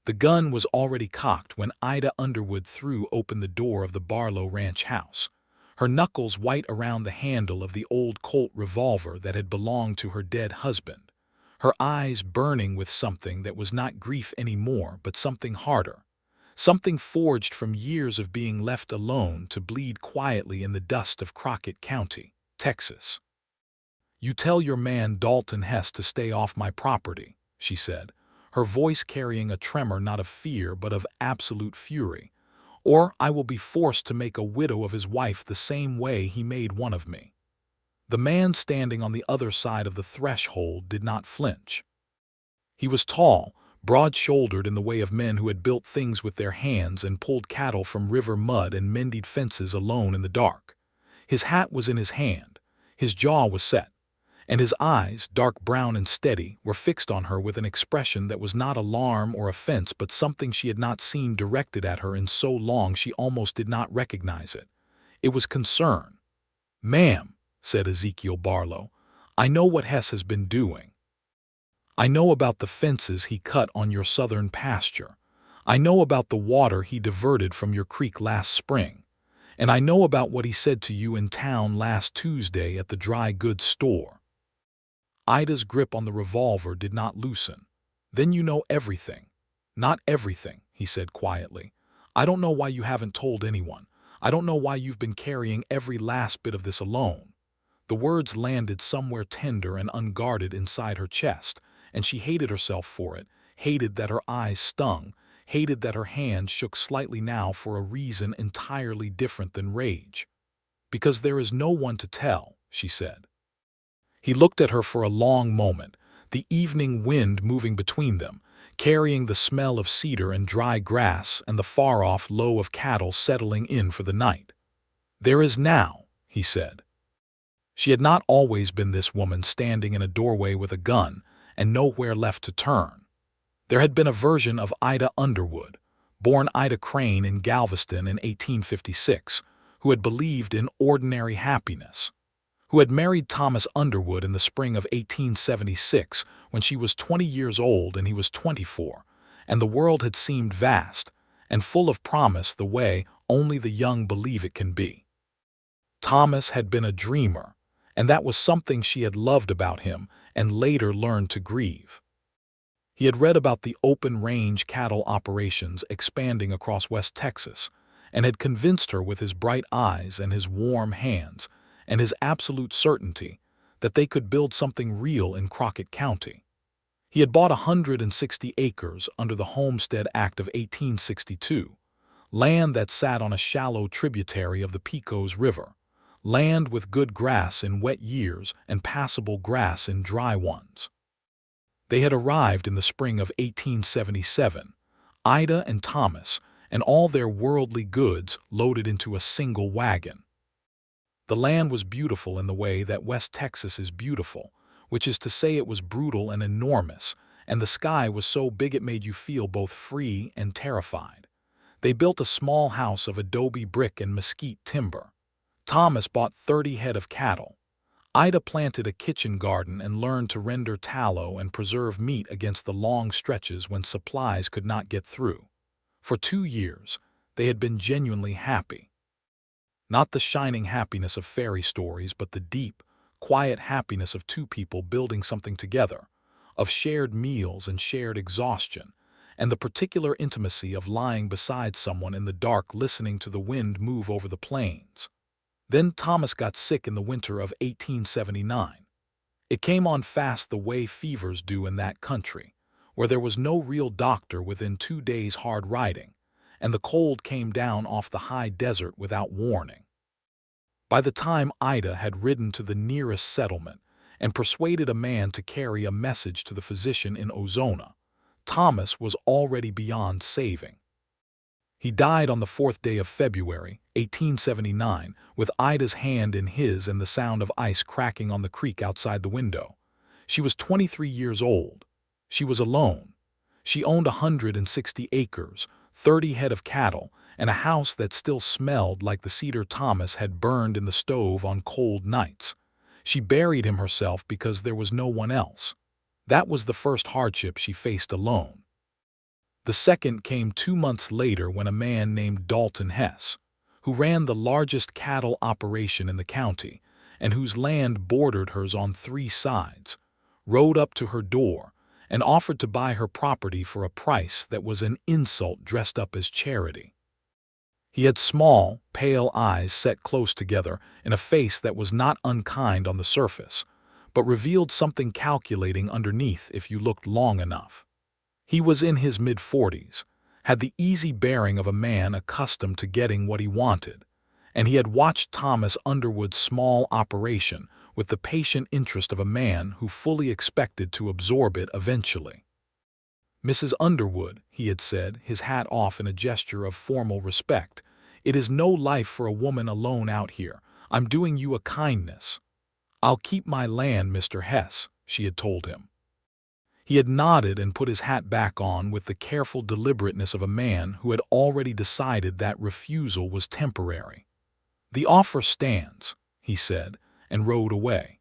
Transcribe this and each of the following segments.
The gun was already cocked when Ida Underwood threw open the door of the Barlow ranch house, her knuckles white around the handle of the old Colt revolver that had belonged to her dead husband, her eyes burning with something that was not grief anymore but something harder, something forged from years of being left alone to bleed quietly in the dust of Crockett County, Texas. "You tell your man Dalton Hess to stay off my property," she said, her voice carrying a tremor not of fear but of absolute fury, "or I will be forced to make a widow of his wife the same way he made one of me." The man standing on the other side of the threshold did not flinch. He was tall, broad-shouldered in the way of men who had built things with their hands and pulled cattle from river mud and mended fences alone in the dark. His hat was in his hand, his jaw was set, and his eyes, dark brown and steady, were fixed on her with an expression that was not alarm or offense but something she had not seen directed at her in so long she almost did not recognize it. It was concern. "Ma'am," said Ezekiel Barlow, "I know what Hess has been doing. I know about the fences he cut on your southern pasture. I know about the water he diverted from your creek last spring. And I know about what he said to you in town last Tuesday at the dry goods store." Ida's grip on the revolver did not loosen. "Then you know everything." "Not everything," he said quietly. "I don't know why you haven't told anyone. I don't know why you've been carrying every last bit of this alone." The words landed somewhere tender and unguarded inside her chest, and she hated herself for it, hated that her eyes stung, hated that her hand shook slightly now for a reason entirely different than rage. "Because there is no one to tell," she said. He looked at her for a long moment, the evening wind moving between them, carrying the smell of cedar and dry grass and the far-off low of cattle settling in for the night. "There is now," he said. She had not always been this woman standing in a doorway with a gun and nowhere left to turn. There had been a version of Ida Underwood, born Ida Crane in Galveston in 1856, who had believed in ordinary happiness, who had married Thomas Underwood in the spring of 1876 when she was 20 years old and he was 24, and the world had seemed vast and full of promise the way only the young believe it can be. Thomas had been a dreamer, and that was something she had loved about him and later learned to grieve. He had read about the open-range cattle operations expanding across West Texas, and had convinced her with his bright eyes and his warm hands and his absolute certainty that they could build something real in Crockett County. He had bought 160 acres under the Homestead Act of 1862, land that sat on a shallow tributary of the Pecos River, land with good grass in wet years and passable grass in dry ones. They had arrived in the spring of 1877, Ida and Thomas, and all their worldly goods loaded into a single wagon. The land was beautiful in the way that West Texas is beautiful, which is to say it was brutal and enormous, and the sky was so big it made you feel both free and terrified. They built a small house of adobe brick and mesquite timber. Thomas bought 30 head of cattle. Ida planted a kitchen garden and learned to render tallow and preserve meat against the long stretches when supplies could not get through. For 2 years, they had been genuinely happy. Not the shining happiness of fairy stories, but the deep, quiet happiness of two people building something together, of shared meals and shared exhaustion, and the particular intimacy of lying beside someone in the dark listening to the wind move over the plains. Then Thomas got sick in the winter of 1879. It came on fast the way fevers do in that country, where there was no real doctor within 2 days' hard riding, and the cold came down off the high desert without warning. By the time Ida had ridden to the nearest settlement and persuaded a man to carry a message to the physician in Ozona, Thomas was already beyond saving. He died on the 4th day of February, 1879, with Ida's hand in his and the sound of ice cracking on the creek outside the window. She was 23 years old. She was alone. She owned 160 acres, 30 head of cattle, and a house that still smelled like the cedar Thomas had burned in the stove on cold nights. She buried him herself because there was no one else. That was the first hardship she faced alone. The second came 2 months later when a man named Dalton Hess, who ran the largest cattle operation in the county and whose land bordered hers on 3 sides, rode up to her door and offered to buy her property for a price that was an insult dressed up as charity. He had small, pale eyes set close together in a face that was not unkind on the surface, but revealed something calculating underneath if you looked long enough. He was in his mid-40s, had the easy bearing of a man accustomed to getting what he wanted, and he had watched Thomas Underwood's small operation with the patient interest of a man who fully expected to absorb it eventually. "Mrs. Underwood," he had said, his hat off in a gesture of formal respect, "it is no life for a woman alone out here. I'm doing you a kindness." "I'll keep my land, Mr. Hess," she had told him. He had nodded and put his hat back on with the careful deliberateness of a man who had already decided that refusal was temporary. "The offer stands," he said, and rode away.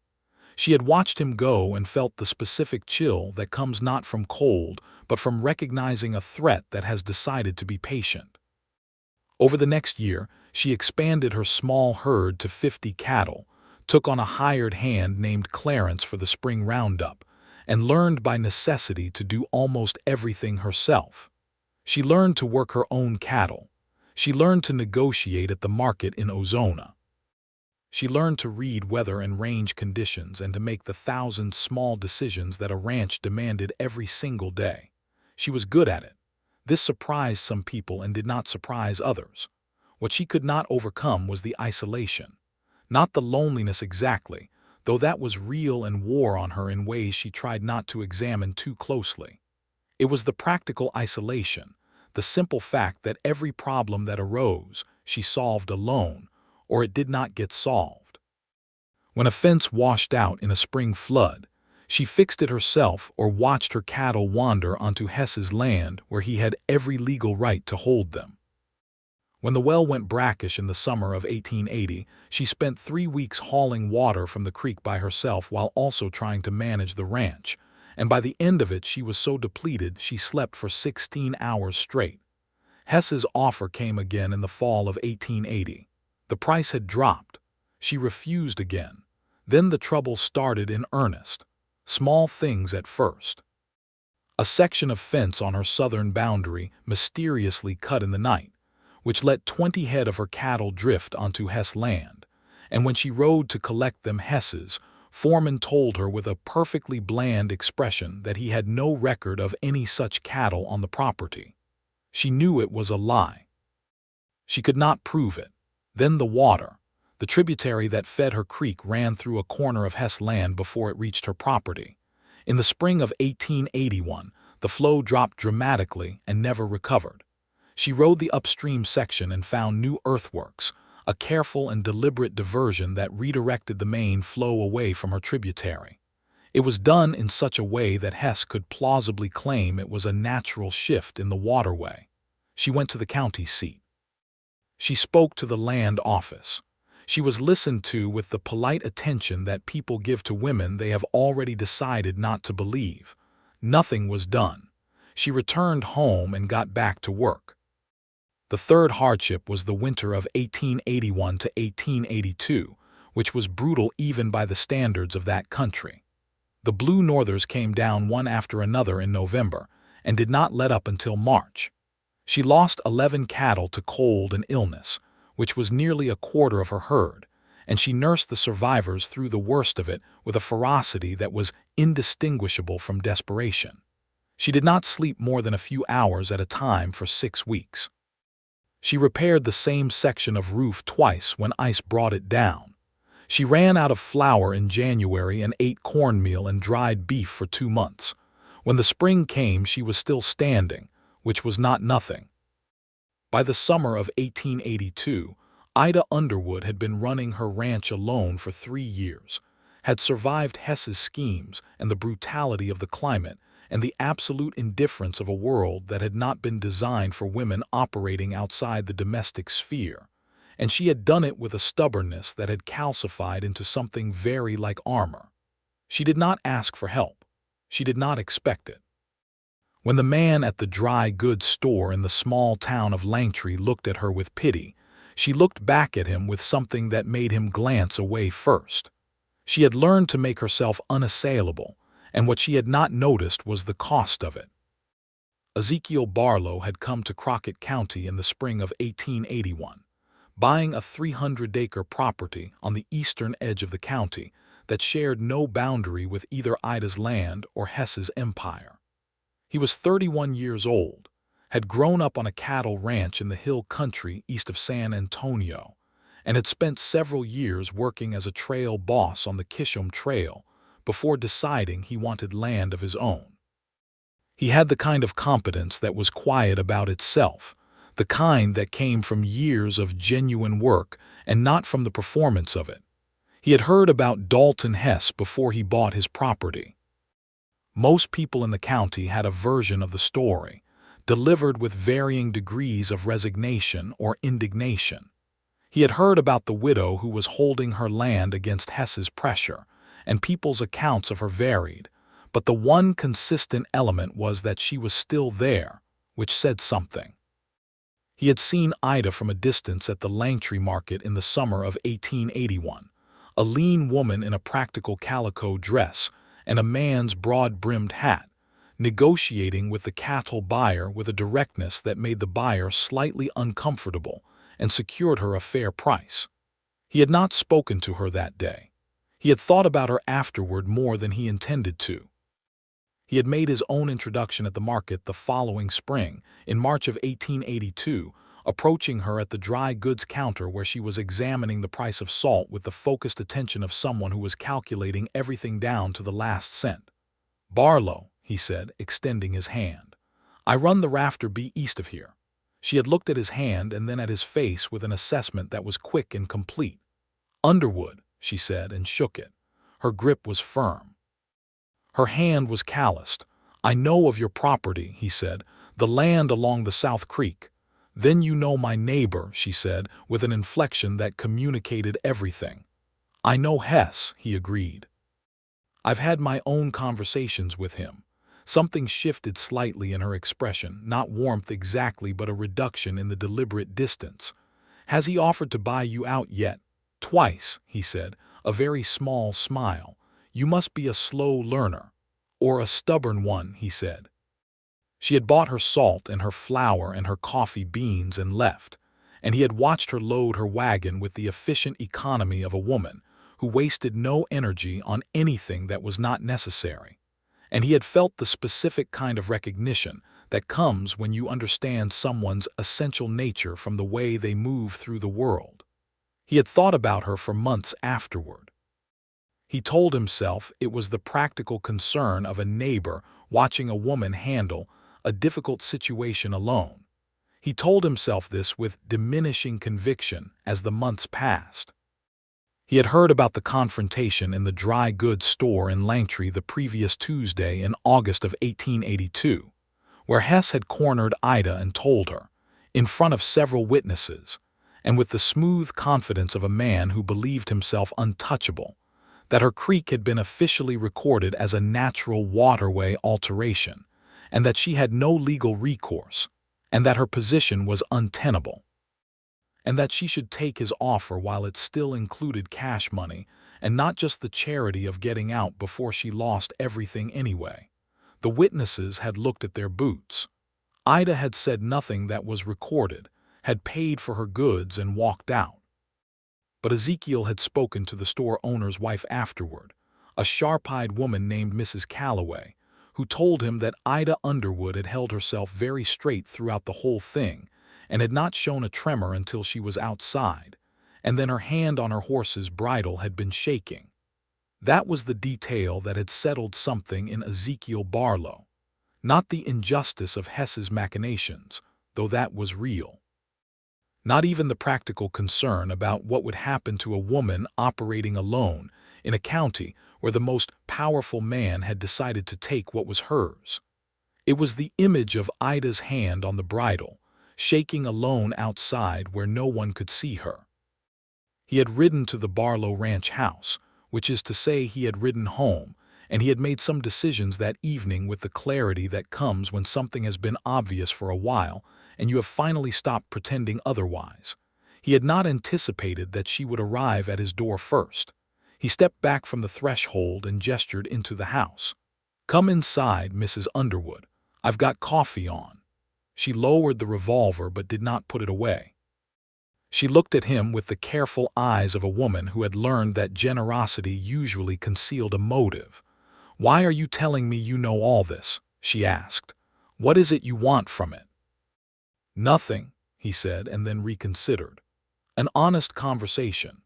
She had watched him go and felt the specific chill that comes not from cold, but from recognizing a threat that has decided to be patient. Over the next year, she expanded her small herd to 50 cattle, took on a hired hand named Clarence for the spring roundup, and learned by necessity to do almost everything herself. She learned to work her own cattle. She learned to negotiate at the market in Ozona. She learned to read weather and range conditions and to make the 1,000 small decisions that a ranch demanded every single day. She was good at it. This surprised some people and did not surprise others. What she could not overcome was the isolation. Not the loneliness exactly, though that was real and wore on her in ways she tried not to examine too closely. It was the practical isolation, the simple fact that every problem that arose, she solved alone, or it did not get solved. When a fence washed out in a spring flood, she fixed it herself or watched her cattle wander onto Hess's land where he had every legal right to hold them. When the well went brackish in the summer of 1880, she spent 3 weeks hauling water from the creek by herself while also trying to manage the ranch, and by the end of it she was so depleted she slept for 16 hours straight. Hess's offer came again in the fall of 1880. The price had dropped. She refused again. Then the trouble started in earnest. Small things at first. A section of fence on her southern boundary mysteriously cut in the night, which let 20 head of her cattle drift onto Hess land, and when she rode to collect them Hess's, foreman told her with a perfectly bland expression that he had no record of any such cattle on the property. She knew it was a lie. She could not prove it. Then the water, the tributary that fed her creek, ran through a corner of Hess land before it reached her property. In the spring of 1881, the flow dropped dramatically and never recovered. She rode the upstream section and found new earthworks, a careful and deliberate diversion that redirected the main flow away from her tributary. It was done in such a way that Hess could plausibly claim it was a natural shift in the waterway. She went to the county seat. She spoke to the land office. She was listened to with the polite attention that people give to women they have already decided not to believe. Nothing was done. She returned home and got back to work. The third hardship was the winter of 1881 to 1882, which was brutal even by the standards of that country. The blue northers came down one after another in November and did not let up until March. She lost 11 cattle to cold and illness, which was nearly a quarter of her herd, and she nursed the survivors through the worst of it with a ferocity that was indistinguishable from desperation. She did not sleep more than a few hours at a time for 6 weeks. She repaired the same section of roof twice when ice brought it down. She ran out of flour in January and ate cornmeal and dried beef for 2 months. When the spring came, she was still standing, which was not nothing. By the summer of 1882, Ida Underwood had been running her ranch alone for 3 years, had survived Hess's schemes and the brutality of the climate and the absolute indifference of a world that had not been designed for women operating outside the domestic sphere, and she had done it with a stubbornness that had calcified into something very like armor. She did not ask for help. She did not expect it. When the man at the dry goods store in the small town of Langtry looked at her with pity, she looked back at him with something that made him glance away first. She had learned to make herself unassailable, and what she had not noticed was the cost of it. Ezekiel Barlow had come to Crockett County in the spring of 1881, buying a 300-acre property on the eastern edge of the county that shared no boundary with either Ida's land or Hess's empire. He was 31 years old, had grown up on a cattle ranch in the hill country east of San Antonio, and had spent several years working as a trail boss on the Kishom Trail before deciding he wanted land of his own. He had the kind of competence that was quiet about itself, the kind that came from years of genuine work and not from the performance of it. He had heard about Dalton Hess before he bought his property. Most people in the county had a version of the story, delivered with varying degrees of resignation or indignation. He had heard about the widow who was holding her land against Hess's pressure, and people's accounts of her varied, but the one consistent element was that she was still there, which said something. He had seen Ida from a distance at the Langtry market in the summer of 1881, a lean woman in a practical calico dress and a man's broad-brimmed hat, negotiating with the cattle buyer with a directness that made the buyer slightly uncomfortable and secured her a fair price. He had not spoken to her that day. He had thought about her afterward more than he intended to. He had made his own introduction at the market the following spring, in March of 1882, approaching her at the dry goods counter where she was examining the price of salt with the focused attention of someone who was calculating everything down to the last cent. "Barlow," he said, extending his hand. "I run the Rafter B east of here." She had looked at his hand and then at his face with an assessment that was quick and complete. "Underwood," she said, and shook it. Her grip was firm. Her hand was calloused. "I know of your property," he said, "the land along the South Creek." "Then you know my neighbor," she said, with an inflection that communicated everything. "I know Hess," he agreed. "I've had my own conversations with him." Something shifted slightly in her expression, not warmth exactly, but a reduction in the deliberate distance. "Has he offered to buy you out yet?" "Twice," he said, a very small smile. "You must be a slow learner." "Or a stubborn one," he said. She had bought her salt and her flour and her coffee beans and left, and he had watched her load her wagon with the efficient economy of a woman who wasted no energy on anything that was not necessary. And he had felt the specific kind of recognition that comes when you understand someone's essential nature from the way they move through the world. He had thought about her for months afterward. He told himself it was the practical concern of a neighbor watching a woman handle a difficult situation alone. He told himself this with diminishing conviction as the months passed. He had heard about the confrontation in the dry goods store in Langtry the previous Tuesday in August of 1882, where Hess had cornered Ida and told her, in front of several witnesses, and with the smooth confidence of a man who believed himself untouchable, that her creek had been officially recorded as a natural waterway alteration, and that she had no legal recourse, and that her position was untenable, and that she should take his offer while it still included cash money and not just the charity of getting out before she lost everything anyway. The witnesses had looked at their boots. Ida had said nothing that was recorded, had paid for her goods and walked out. But Ezekiel had spoken to the store owner's wife afterward, a sharp-eyed woman named Mrs. Calloway, who told him that Ida Underwood had held herself very straight throughout the whole thing and had not shown a tremor until she was outside, and then her hand on her horse's bridle had been shaking. That was the detail that had settled something in Ezekiel Barlow, not the injustice of Hess's machinations, though that was real. Not even the practical concern about what would happen to a woman operating alone in a county where the most powerful man had decided to take what was hers. It was the image of Ida's hand on the bridle, shaking alone outside where no one could see her. He had ridden to the Barlow ranch house, which is to say he had ridden home, and he had made some decisions that evening with the clarity that comes when something has been obvious for a while and you have finally stopped pretending otherwise. He had not anticipated that she would arrive at his door first. He stepped back from the threshold and gestured into the house. "Come inside, Mrs. Underwood. I've got coffee on." She lowered the revolver but did not put it away. She looked at him with the careful eyes of a woman who had learned that generosity usually concealed a motive. "Why are you telling me you know all this?" she asked. "What is it you want from it?" "Nothing," he said, and then reconsidered. "An honest conversation."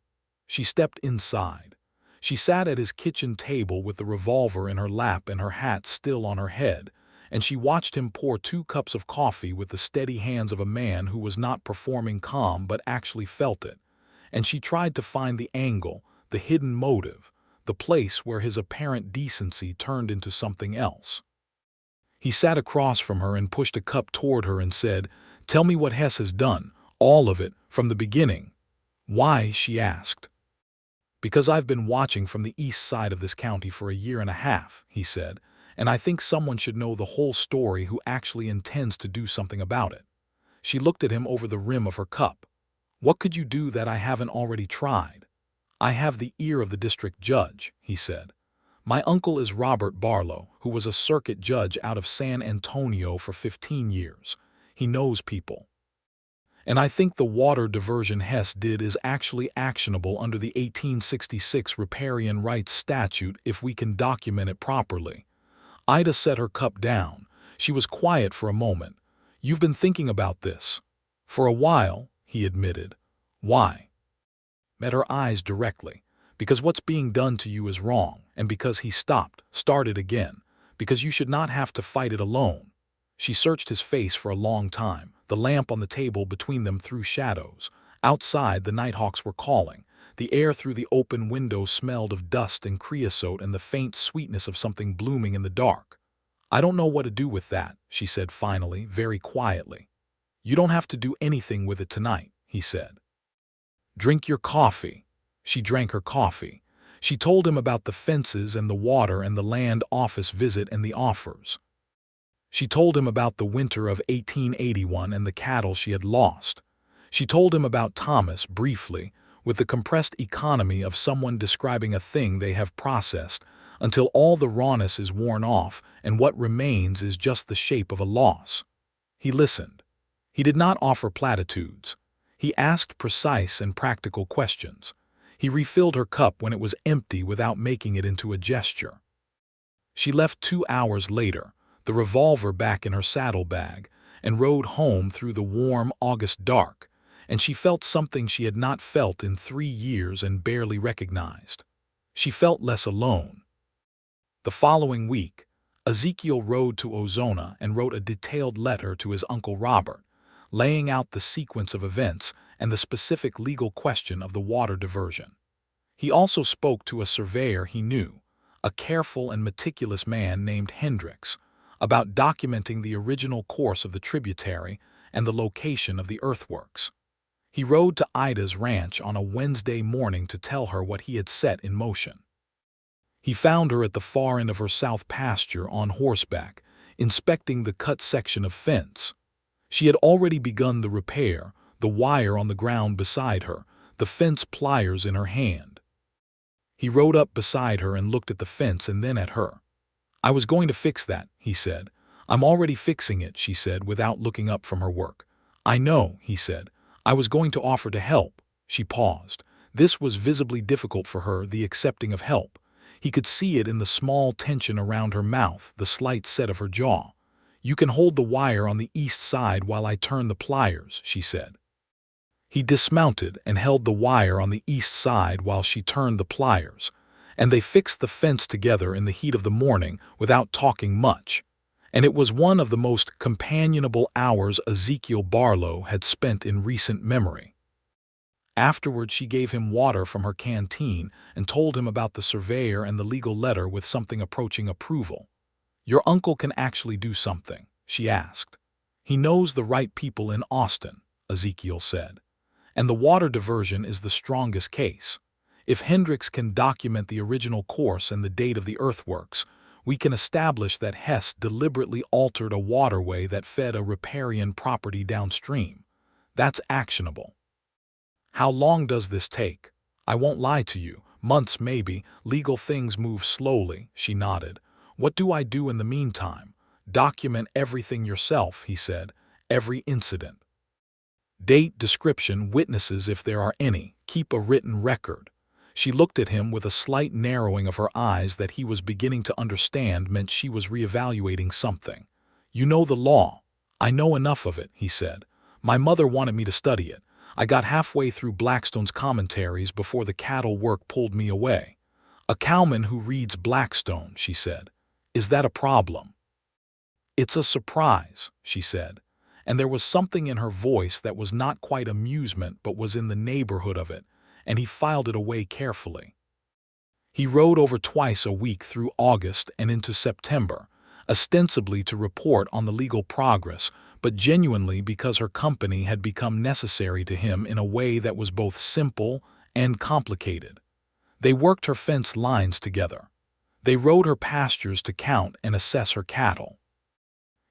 She stepped inside. She sat at his kitchen table with the revolver in her lap and her hat still on her head, and she watched him pour 2 cups of coffee with the steady hands of a man who was not performing calm but actually felt it. And she tried to find the angle, the hidden motive, the place where his apparent decency turned into something else. He sat across from her and pushed a cup toward her and said, "Tell me what Hess has done, all of it, from the beginning." "Why?" she asked. "Because I've been watching from the east side of this county for a year and a half," he said, "and I think someone should know the whole story who actually intends to do something about it." She looked at him over the rim of her cup. "What could you do that I haven't already tried?" "I have the ear of the district judge," he said. "My uncle is Robert Barlow, who was a circuit judge out of San Antonio for 15 years. He knows people. And I think the water diversion Hess did is actually actionable under the 1866 Riparian Rights Statute if we can document it properly." Ida set her cup down. She was quiet for a moment. "You've been thinking about this." "For a while," he admitted. "Why?" Met her eyes directly. "Because what's being done to you is wrong, and because he started again, because you should not have to fight it alone." She searched his face for a long time. The lamp on the table between them threw shadows. Outside, the nighthawks were calling. The air through the open window smelled of dust and creosote and the faint sweetness of something blooming in the dark. "I don't know what to do with that," she said finally, very quietly. "You don't have to do anything with it tonight," he said. "Drink your coffee." She drank her coffee. She told him about the fences and the water and the land office visit and the offers. She told him about the winter of 1881 and the cattle she had lost. She told him about Thomas briefly, with the compressed economy of someone describing a thing they have processed, until all the rawness is worn off and what remains is just the shape of a loss. He listened. He did not offer platitudes. He asked precise and practical questions. He refilled her cup when it was empty without making it into a gesture. She left 2 hours later, the revolver back in her saddlebag, and rode home through the warm August dark, and she felt something she had not felt in 3 years and barely recognized. She felt less alone. The following week, Ezekiel rode to Ozona and wrote a detailed letter to his Uncle Robert, laying out the sequence of events and the specific legal question of the water diversion. He also spoke to a surveyor he knew, a careful and meticulous man named Hendricks, about documenting the original course of the tributary and the location of the earthworks. He rode to Ida's ranch on a Wednesday morning to tell her what he had set in motion. He found her at the far end of her south pasture on horseback, inspecting the cut section of fence. She had already begun the repair, the wire on the ground beside her, the fence pliers in her hand. He rode up beside her and looked at the fence and then at her. "I was going to fix that," he said. "I'm already fixing it," she said without looking up from her work. "I know," he said. "I was going to offer to help." She paused. This was visibly difficult for her, the accepting of help. He could see it in the small tension around her mouth, the slight set of her jaw. "You can hold the wire on the east side while I turn the pliers," she said. He dismounted and held the wire on the east side while she turned the pliers, and they fixed the fence together in the heat of the morning without talking much, and it was one of the most companionable hours Ezekiel Barlow had spent in recent memory. Afterward, she gave him water from her canteen and told him about the surveyor and the legal letter with something approaching approval. "Your uncle can actually do something?" she asked. "He knows the right people in Austin," Ezekiel said. "And the water diversion is the strongest case. If Hendricks can document the original course and the date of the earthworks, we can establish that Hess deliberately altered a waterway that fed a riparian property downstream. That's actionable. How long does this take? I won't lie to you. Months maybe. Legal things move slowly, she nodded. What do I do in the meantime? Document everything yourself, he said. Every incident. Date, description, witnesses if there are any. Keep a written record. She looked at him with a slight narrowing of her eyes that he was beginning to understand meant she was reevaluating something. You know the law. I know enough of it, he said. My mother wanted me to study it. I got halfway through Blackstone's commentaries before the cattle work pulled me away. A cowman who reads Blackstone, she said. Is that a problem? It's a surprise, she said, and there was something in her voice that was not quite amusement but was in the neighborhood of it, and he filed it away carefully. He rode over twice a week through August and into September, ostensibly to report on the legal progress, but genuinely because her company had become necessary to him in a way that was both simple and complicated. They worked her fence lines together. They rode her pastures to count and assess her cattle.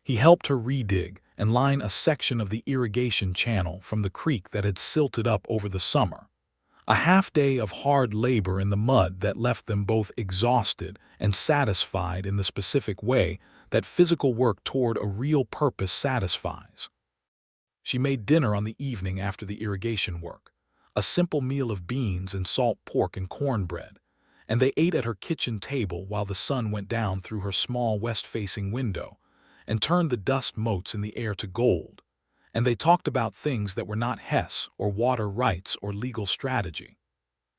He helped her redig and line a section of the irrigation channel from the creek that had silted up over the summer. A half-day of hard labor in the mud that left them both exhausted and satisfied in the specific way that physical work toward a real purpose satisfies. She made dinner on the evening after the irrigation work, a simple meal of beans and salt pork and cornbread, and they ate at her kitchen table while the sun went down through her small west-facing window and turned the dust motes in the air to gold. And they talked about things that were not Hess or water rights or legal strategy.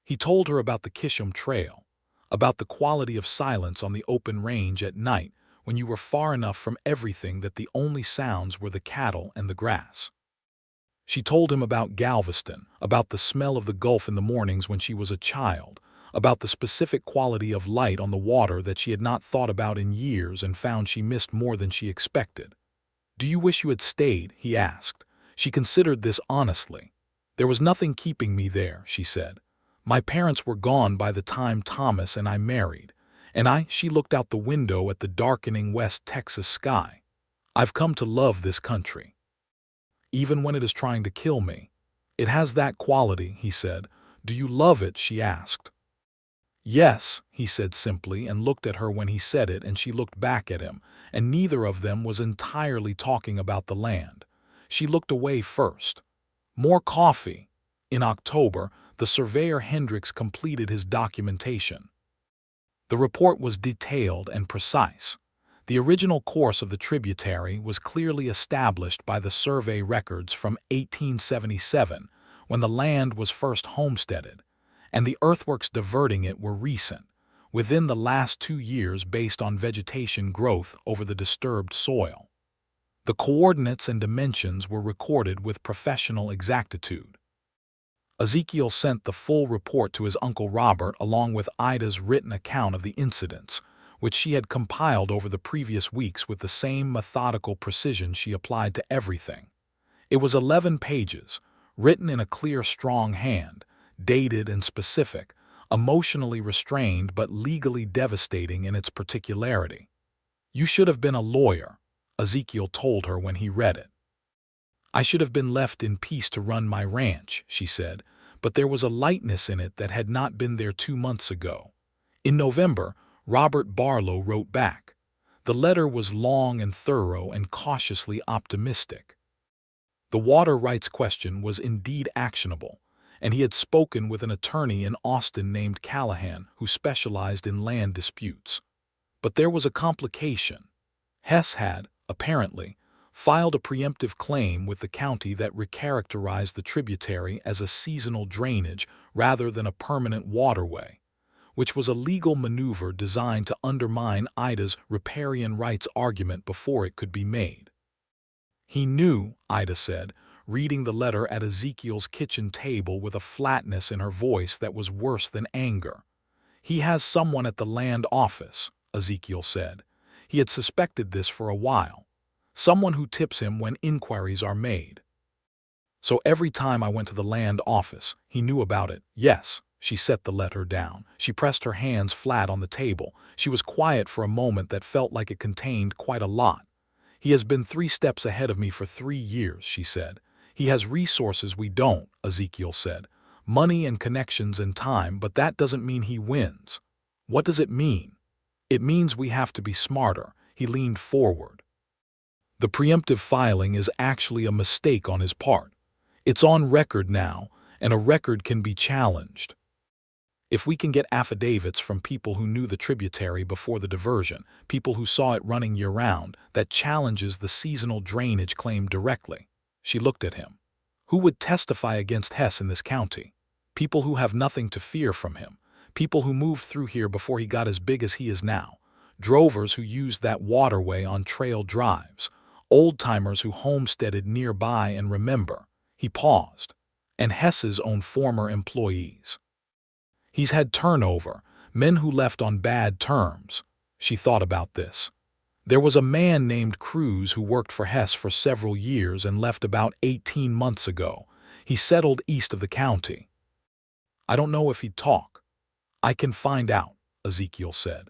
He told her about the Kisham Trail, about the quality of silence on the open range at night when you were far enough from everything that the only sounds were the cattle and the grass. She told him about Galveston, about the smell of the Gulf in the mornings when she was a child, about the specific quality of light on the water that she had not thought about in years and found she missed more than she expected. Do you wish you had stayed? He asked. She considered this honestly. There was nothing keeping me there, she said. My parents were gone by the time Thomas and I married, and she looked out the window at the darkening West Texas sky. I've come to love this country. Even when it is trying to kill me. It has that quality, he said. Do you love it? She asked. Yes, he said simply, and looked at her when he said it, and she looked back at him, and neither of them was entirely talking about the land. She looked away first. More coffee. In October, the surveyor Hendricks completed his documentation. The report was detailed and precise. The original course of the tributary was clearly established by the survey records from 1877, when the land was first homesteaded, and the earthworks diverting it were recent, within the last 2 years based on vegetation growth over the disturbed soil. The coordinates and dimensions were recorded with professional exactitude. Ezekiel sent the full report to his Uncle Robert along with Ida's written account of the incidents, which she had compiled over the previous weeks with the same methodical precision she applied to everything. It was 11 pages, written in a clear, strong hand, dated and specific, emotionally restrained but legally devastating in its particularity. You should have been a lawyer, Ezekiel told her when he read it. I should have been left in peace to run my ranch, she said, but there was a lightness in it that had not been there 2 months ago. In November, Robert Barlow wrote back. The letter was long and thorough and cautiously optimistic. The water rights question was indeed actionable, and he had spoken with an attorney in Austin named Callahan who specialized in land disputes. But there was a complication. Hess had, apparently, filed a preemptive claim with the county that recharacterized the tributary as a seasonal drainage rather than a permanent waterway, which was a legal maneuver designed to undermine Ida's riparian rights argument before it could be made. He knew, Ida said, reading the letter at Ezekiel's kitchen table with a flatness in her voice that was worse than anger. He has someone at the land office, Ezekiel said. He had suspected this for a while. Someone who tips him when inquiries are made. So every time I went to the land office, he knew about it. Yes, She set the letter down. She pressed her hands flat on the table. She was quiet for a moment that felt like it contained quite a lot. "He has been 3 steps ahead of me for 3 years," she said. "He has resources we don't," Ezekiel said. "Money and connections and time, but that doesn't mean he wins." "What does it mean?" "It means we have to be smarter." He leaned forward. "The preemptive filing is actually a mistake on his part. It's on record now, and a record can be challenged. If we can get affidavits from people who knew the tributary before the diversion, people who saw it running year-round, that challenges the seasonal drainage claim directly." She looked at him. "Who would testify against Hess in this county? People who have nothing to fear from him. People who moved through here before he got as big as he is now. Drovers who used that waterway on trail drives. Old-timers who homesteaded nearby and remember." He paused. "And Hess's own former employees. He's had turnover, men who left on bad terms." She thought about this. "There was a man named Cruz who worked for Hess for several years and left about 18 months ago. He settled east of the county. I don't know if he'd talk." "I can find out," Ezekiel said.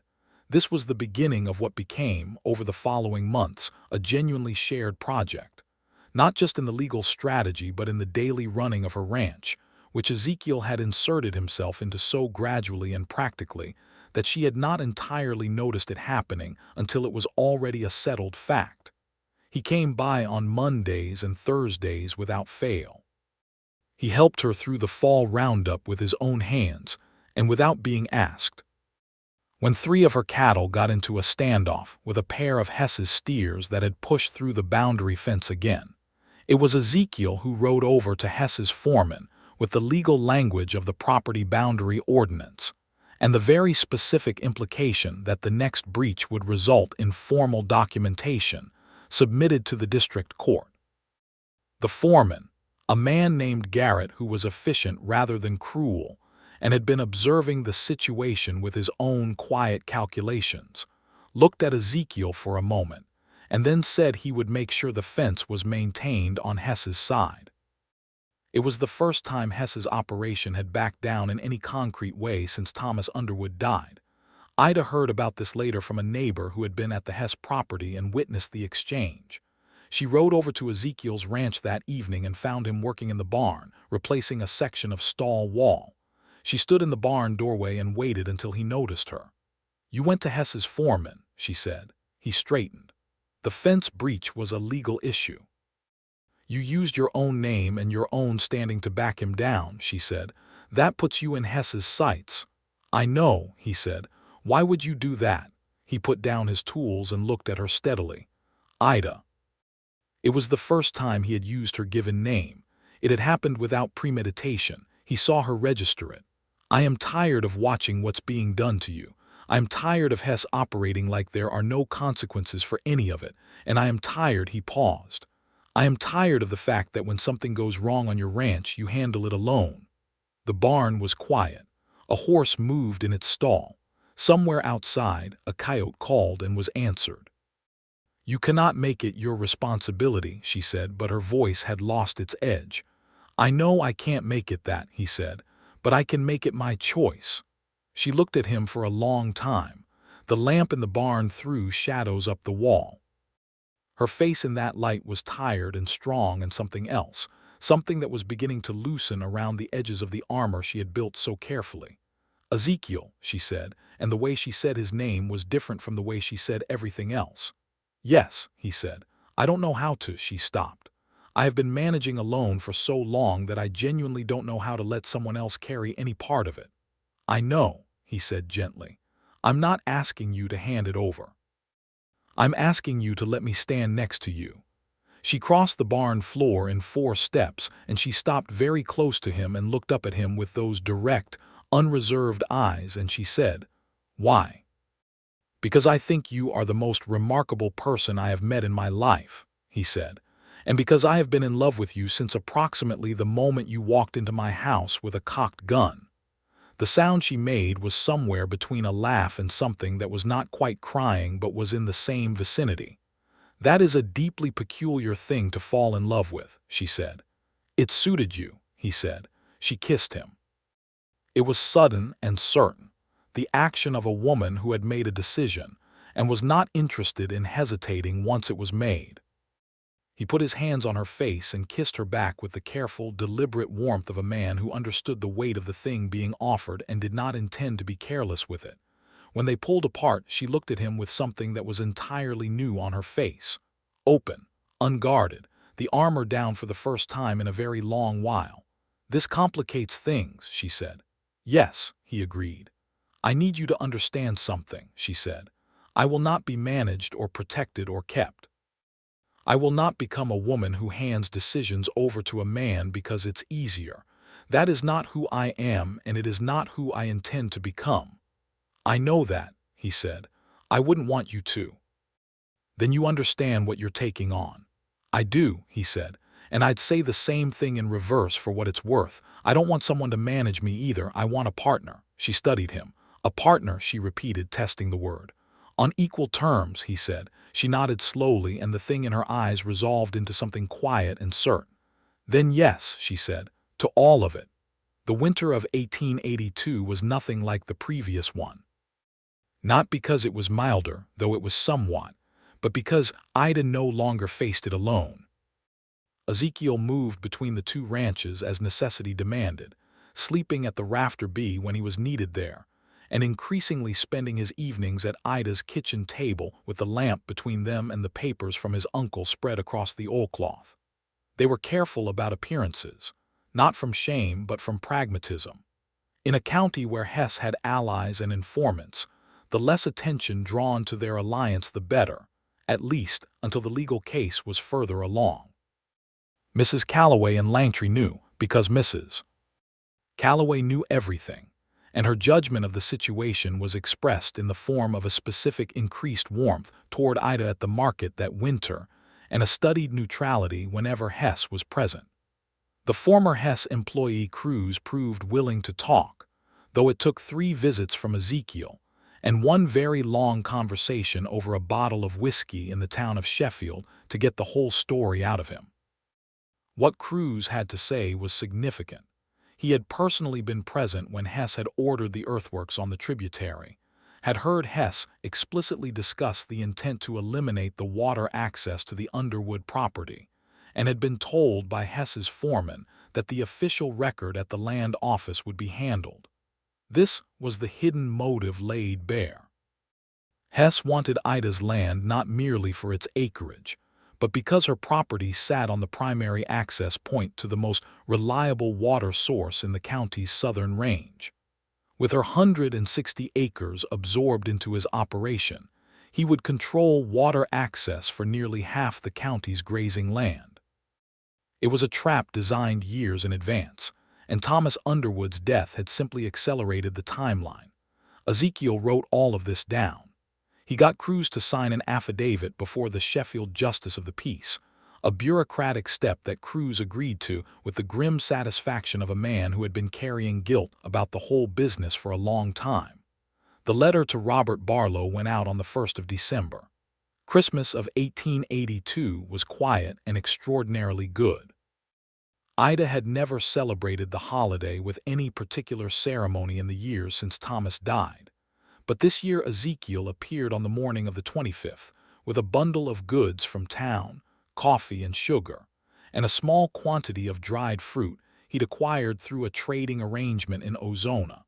This was the beginning of what became, over the following months, a genuinely shared project. Not just in the legal strategy but in the daily running of her ranch, which Ezekiel had inserted himself into so gradually and practically that she had not entirely noticed it happening until it was already a settled fact. He came by on Mondays and Thursdays without fail. He helped her through the fall roundup with his own hands and without being asked. When 3 of her cattle got into a standoff with a pair of Hess's steers that had pushed through the boundary fence again, it was Ezekiel who rode over to Hess's foreman with the legal language of the property boundary ordinance, and the very specific implication that the next breach would result in formal documentation submitted to the district court. The foreman, a man named Garrett who was efficient rather than cruel, and had been observing the situation with his own quiet calculations, looked at Ezekiel for a moment, and then said he would make sure the fence was maintained on Hess's side. It was the first time Hess's operation had backed down in any concrete way since Thomas Underwood died. Ida heard about this later from a neighbor who had been at the Hess property and witnessed the exchange. She rode over to Ezekiel's ranch that evening and found him working in the barn, replacing a section of stall wall. She stood in the barn doorway and waited until he noticed her. "You went to Hess's foreman," she said. He straightened. "The fence breach was a legal issue." "You used your own name and your own standing to back him down," she said. "That puts you in Hess's sights." "I know," he said. "Why would you do that?" He put down his tools and looked at her steadily. "Ida." It was the first time he had used her given name. It had happened without premeditation. He saw her register it. "I am tired of watching what's being done to you. I am tired of Hess operating like there are no consequences for any of it, and I am tired," he paused. "I am tired of the fact that when something goes wrong on your ranch, you handle it alone." The barn was quiet. A horse moved in its stall. Somewhere outside, a coyote called and was answered. "You cannot make it your responsibility," she said, but her voice had lost its edge. "I know I can't make it that," he said, "but I can make it my choice." She looked at him for a long time. The lamp in the barn threw shadows up the wall. Her face in that light was tired and strong and something else, something that was beginning to loosen around the edges of the armor she had built so carefully. "Ezekiel," she said, and the way she said his name was different from the way she said everything else. "Yes," he said. "I don't know how to." She stopped. "I have been managing alone for so long that I genuinely don't know how to let someone else carry any part of it." "I know," he said gently. "I'm not asking you to hand it over. I'm asking you to let me stand next to you." She crossed the barn floor in 4 steps, and she stopped very close to him and looked up at him with those direct, unreserved eyes, and she said, "Why?" "Because I think you are the most remarkable person I have met in my life," he said, "and because I have been in love with you since approximately the moment you walked into my house with a cocked gun." The sound she made was somewhere between a laugh and something that was not quite crying but was in the same vicinity. "That is a deeply peculiar thing to fall in love with," she said. "It suited you," he said. She kissed him. It was sudden and certain, the action of a woman who had made a decision and was not interested in hesitating once it was made. He put his hands on her face and kissed her back with the careful, deliberate warmth of a man who understood the weight of the thing being offered and did not intend to be careless with it. When they pulled apart, she looked at him with something that was entirely new on her face. Open, unguarded, the armor down for the first time in a very long while. "This complicates things," she said. "Yes," he agreed. "I need you to understand something," she said. "I will not be managed or protected or kept. I will not become a woman who hands decisions over to a man because it's easier. That is not who I am, and it is not who I intend to become." "I know that," he said. "I wouldn't want you to." "Then you understand what you're taking on." "I do," he said, "and I'd say the same thing in reverse for what it's worth. I don't want someone to manage me either. I want a partner." She studied him. "A partner," she repeated, testing the word. "On equal terms," he said. She nodded slowly, and the thing in her eyes resolved into something quiet and certain. "Then yes," she said, "to all of it." The winter of 1882 was nothing like the previous one. Not because it was milder, though it was somewhat, but because Ida no longer faced it alone. Ezekiel moved between the two ranches as necessity demanded, sleeping at the rafter B when he was needed there, and increasingly spending his evenings at Ida's kitchen table with the lamp between them and the papers from his uncle spread across the oilcloth. They were careful about appearances, not from shame but from pragmatism. In a county where Hess had allies and informants, the less attention drawn to their alliance the better, at least until the legal case was further along. Mrs. Calloway and Langtry knew, because Mrs. Calloway knew everything, and her judgment of the situation was expressed in the form of a specific increased warmth toward Ida at the market that winter, and a studied neutrality whenever Hess was present. The former Hess employee Cruz proved willing to talk, though it took 3 visits from Ezekiel, and one very long conversation over a bottle of whiskey in the town of Sheffield to get the whole story out of him. What Cruz had to say was significant. He had personally been present when Hess had ordered the earthworks on the tributary, had heard Hess explicitly discuss the intent to eliminate the water access to the Underwood property, and had been told by Hess's foreman that the official record at the land office would be handled. This was the hidden motive laid bare. Hess wanted Ida's land not merely for its acreage, but because her property sat on the primary access point to the most reliable water source in the county's southern range. With her 160 acres absorbed into his operation, he would control water access for nearly half the county's grazing land. It was a trap designed years in advance, and Thomas Underwood's death had simply accelerated the timeline. Ezekiel wrote all of this down. He got Cruz to sign an affidavit before the Sheffield Justice of the Peace, a bureaucratic step that Cruz agreed to with the grim satisfaction of a man who had been carrying guilt about the whole business for a long time. The letter to Robert Barlow went out on the 1st of December. Christmas of 1882 was quiet and extraordinarily good. Ida had never celebrated the holiday with any particular ceremony in the years since Thomas died. But this year Ezekiel appeared on the morning of the 25th with a bundle of goods from town, coffee and sugar, and a small quantity of dried fruit he'd acquired through a trading arrangement in Ozona.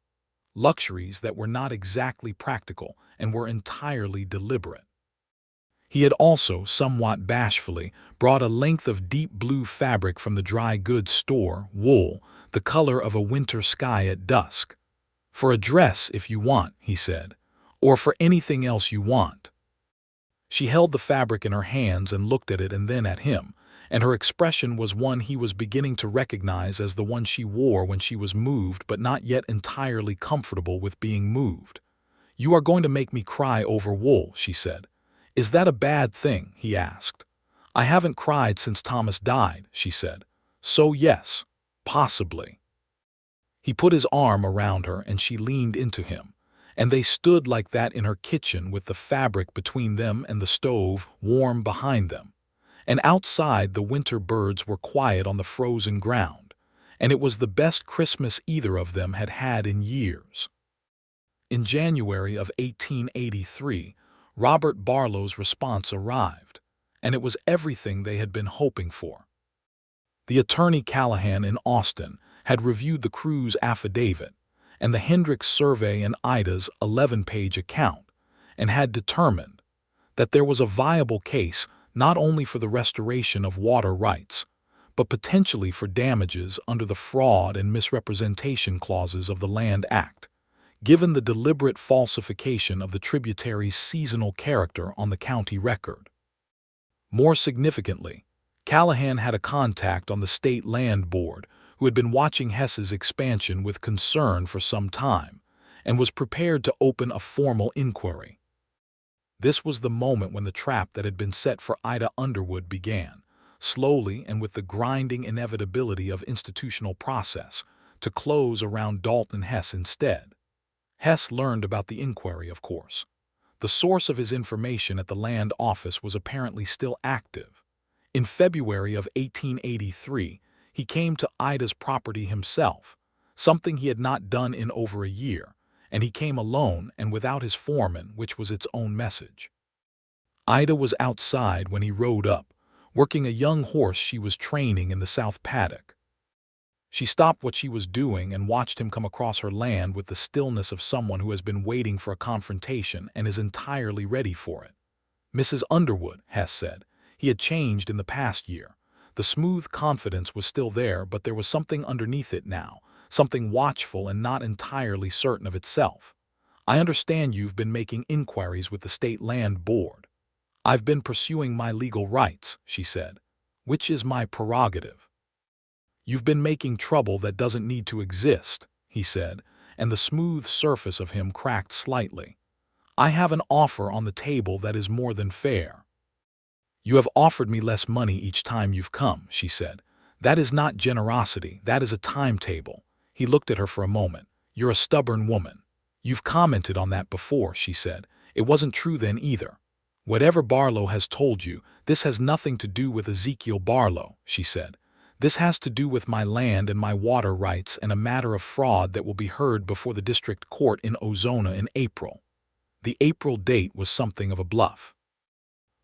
Luxuries that were not exactly practical and were entirely deliberate. He had also, somewhat bashfully, brought a length of deep blue fabric from the dry goods store, wool, the color of a winter sky at dusk. "For a dress if you want," he said, "or for anything else you want." She held the fabric in her hands and looked at it and then at him, and her expression was one he was beginning to recognize as the one she wore when she was moved but not yet entirely comfortable with being moved. "You are going to make me cry over wool," she said. "Is that a bad thing?" he asked. "I haven't cried since Thomas died," she said. "So yes, possibly." He put his arm around her and she leaned into him, and they stood like that in her kitchen with the fabric between them and the stove warm behind them. And outside the winter birds were quiet on the frozen ground, and it was the best Christmas either of them had had in years. In January of 1883, Robert Barlow's response arrived, and it was everything they had been hoping for. The attorney Callahan in Austin had reviewed the crew's affidavit and the Hendricks survey and Ida's 11-page account, and had determined that there was a viable case not only for the restoration of water rights, but potentially for damages under the fraud and misrepresentation clauses of the Land Act, given the deliberate falsification of the tributary's seasonal character on the county record. More significantly, Callahan had a contact on the State Land Board who had been watching Hess's expansion with concern for some time and was prepared to open a formal inquiry. This was the moment when the trap that had been set for Ida Underwood began, slowly and with the grinding inevitability of institutional process, to close around Dalton Hess instead. Hess learned about the inquiry, of course. The source of his information at the land office was apparently still active. In February of 1883, he came to Ida's property himself, something he had not done in over a year, and he came alone and without his foreman, which was its own message. Ida was outside when he rode up, working a young horse she was training in the south paddock. She stopped what she was doing and watched him come across her land with the stillness of someone who has been waiting for a confrontation and is entirely ready for it. "Mrs. Underwood," Hess said. He had changed in the past year. The smooth confidence was still there, but there was something underneath it now, something watchful and not entirely certain of itself. "I understand you've been making inquiries with the State Land Board." "I've been pursuing my legal rights," she said, "which is my prerogative." "You've been making trouble that doesn't need to exist," he said, and the smooth surface of him cracked slightly. "I have an offer on the table that is more than fair." "You have offered me less money each time you've come," she said. "That is not generosity, that is a timetable." He looked at her for a moment. "You're a stubborn woman." "You've commented on that before," she said. "It wasn't true then either." "Whatever Barlow has told you, this has nothing to do with Ezekiel Barlow," she said. "This has to do with my land and my water rights and a matter of fraud that will be heard before the district court in Ozona in April." The April date was something of a bluff.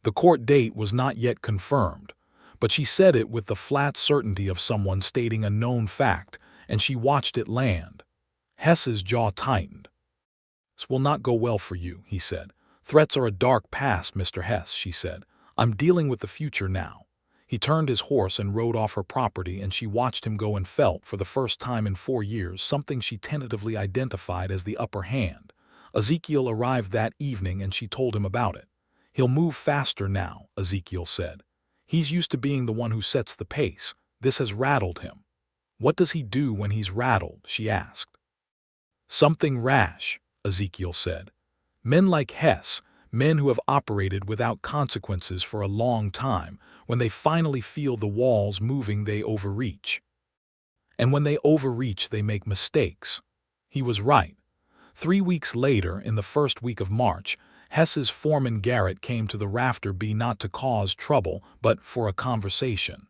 The court date was not yet confirmed, but she said it with the flat certainty of someone stating a known fact, and she watched it land. Hess's jaw tightened. "This will not go well for you," he said. "Threats are a dark past, Mr. Hess," she said. "I'm dealing with the future now." He turned his horse and rode off her property, and she watched him go and felt, for the first time in 4 years, something she tentatively identified as the upper hand. Ezekiel arrived that evening and she told him about it. "He'll move faster now," Ezekiel said. "He's used to being the one who sets the pace. This has rattled him." "What does he do when he's rattled?" she asked. "Something rash," Ezekiel said. "Men like Hess, men who have operated without consequences for a long time, when they finally feel the walls moving, they overreach. And when they overreach, they make mistakes." He was right. 3 weeks later, in the first week of March, Hess's foreman Garrett came to the rafter B not to cause trouble, but for a conversation.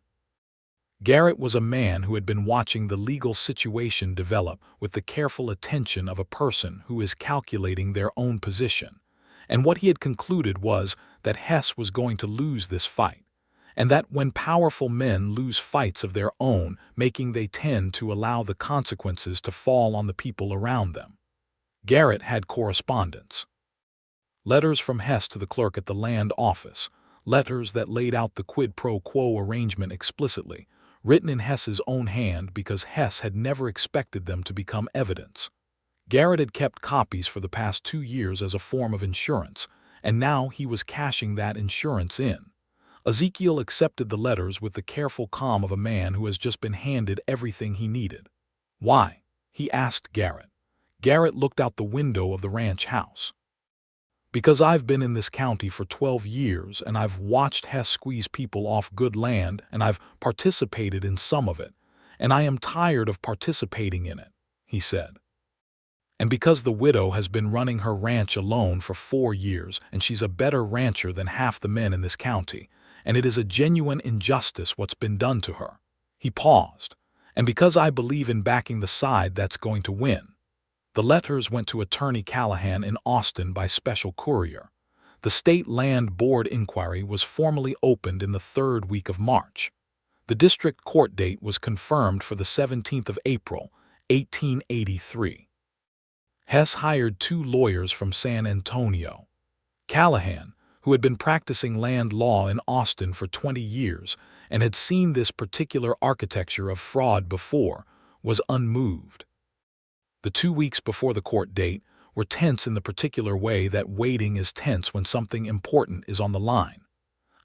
Garrett was a man who had been watching the legal situation develop with the careful attention of a person who is calculating their own position, and what he had concluded was that Hess was going to lose this fight, and that when powerful men lose fights of their own making, they tend to allow the consequences to fall on the people around them. Garrett had correspondence. Letters from Hess to the clerk at the land office, letters that laid out the quid pro quo arrangement explicitly, written in Hess's own hand because Hess had never expected them to become evidence. Garrett had kept copies for the past 2 years as a form of insurance, and now he was cashing that insurance in. Ezekiel accepted the letters with the careful calm of a man who has just been handed everything he needed. "Why?" he asked Garrett. Garrett looked out the window of the ranch house. "Because I've been in this county for 12 years, and I've watched Hess squeeze people off good land, and I've participated in some of it, and I am tired of participating in it," he said. "And because the widow has been running her ranch alone for 4 years, and she's a better rancher than half the men in this county, and it is a genuine injustice what's been done to her." He paused, And because I believe in backing the side that's going to win. The letters went to Attorney Callahan in Austin by special courier. The State Land Board inquiry was formally opened in the third week of March. The district court date was confirmed for the 17th of April, 1883. Hess hired 2 lawyers from San Antonio. Callahan, who had been practicing land law in Austin for 20 years and had seen this particular architecture of fraud before, was unmoved. The 2 weeks before the court date were tense in the particular way that waiting is tense when something important is on the line.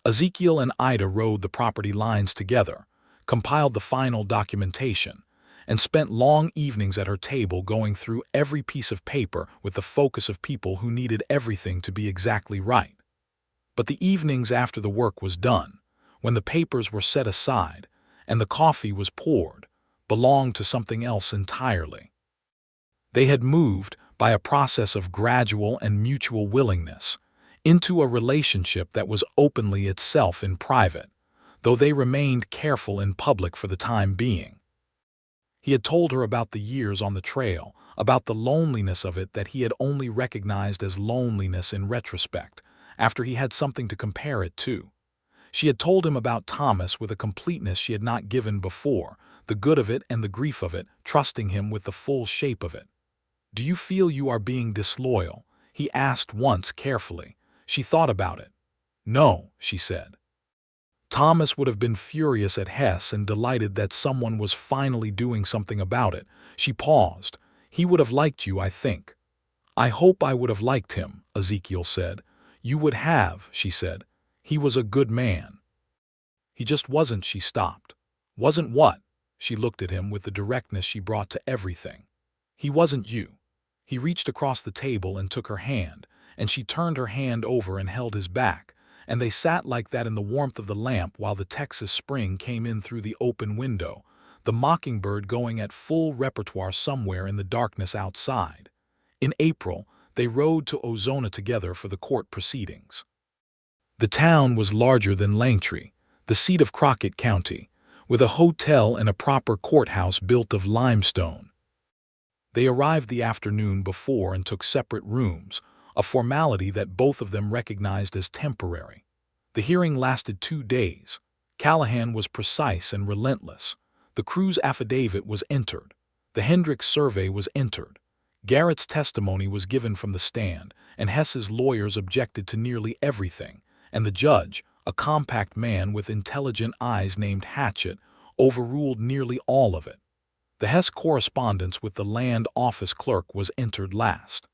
Ezekiel and Ida rode the property lines together, compiled the final documentation, and spent long evenings at her table going through every piece of paper with the focus of people who needed everything to be exactly right. But the evenings after the work was done, when the papers were set aside and the coffee was poured, belonged to something else entirely. They had moved, by a process of gradual and mutual willingness, into a relationship that was openly itself in private, though they remained careful in public for the time being. He had told her about the years on the trail, about the loneliness of it that he had only recognized as loneliness in retrospect, after he had something to compare it to. She had told him about Thomas with a completeness she had not given before, the good of it and the grief of it, trusting him with the full shape of it. "Do you feel you are being disloyal?" he asked once carefully. She thought about it. "No," she said. Thomas would have been furious at Hess and delighted that someone was finally doing something about it. She paused. "He would have liked you, I think." "I hope I would have liked him," Ezekiel said. "You would have," she said. "He was a good man." "He just wasn't," she stopped. "Wasn't what?" She looked at him with the directness she brought to everything. "He wasn't you." He reached across the table and took her hand, and she turned her hand over and held his back, and they sat like that in the warmth of the lamp while the Texas spring came in through the open window, the mockingbird going at full repertoire somewhere in the darkness outside. In April, they rode to Ozona together for the court proceedings. The town was larger than Langtree, the seat of Crockett County, with a hotel and a proper courthouse built of limestone. They arrived the afternoon before and took separate rooms, a formality that both of them recognized as temporary. The hearing lasted 2 days. Callahan was precise and relentless. The crew's affidavit was entered. The Hendricks survey was entered. Garrett's testimony was given from the stand, and Hess's lawyers objected to nearly everything, and the judge, a compact man with intelligent eyes named Hardship, overruled nearly all of it. The Hess correspondence with the land office clerk was entered last.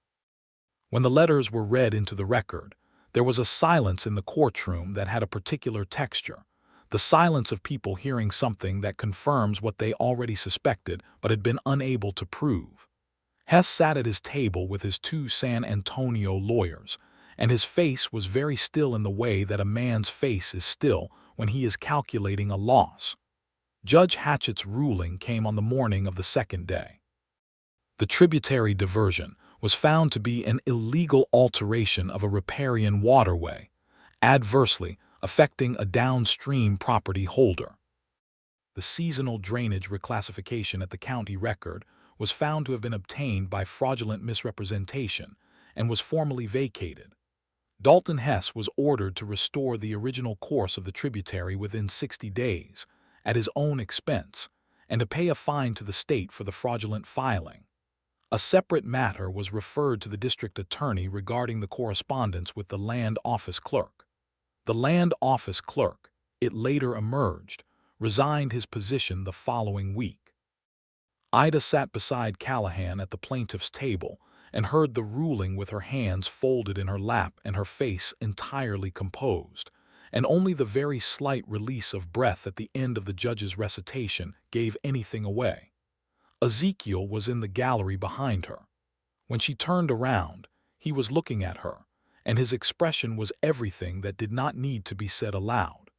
When the letters were read into the record, there was a silence in the courtroom that had a particular texture, the silence of people hearing something that confirms what they already suspected but had been unable to prove. Hess sat at his table with his 2 San Antonio lawyers, and his face was very still in the way that a man's face is still when he is calculating a loss. Judge Hatchett's ruling came on the morning of the second day. The tributary diversion was found to be an illegal alteration of a riparian waterway, adversely affecting a downstream property holder. The seasonal drainage reclassification at the county record was found to have been obtained by fraudulent misrepresentation and was formally vacated. Dalton Hess was ordered to restore the original course of the tributary within 60 days, at his own expense, and to pay a fine to the state for the fraudulent filing. A separate matter was referred to the district attorney regarding the correspondence with the land office clerk. The land office clerk, it later emerged, resigned his position the following week. Ida sat beside Callahan at the plaintiff's table and heard the ruling with her hands folded in her lap and her face entirely composed, and only the very slight release of breath at the end of the judge's recitation gave anything away. Ezekiel was in the gallery behind her. When she turned around, he was looking at her, and his expression was everything that did not need to be said aloud.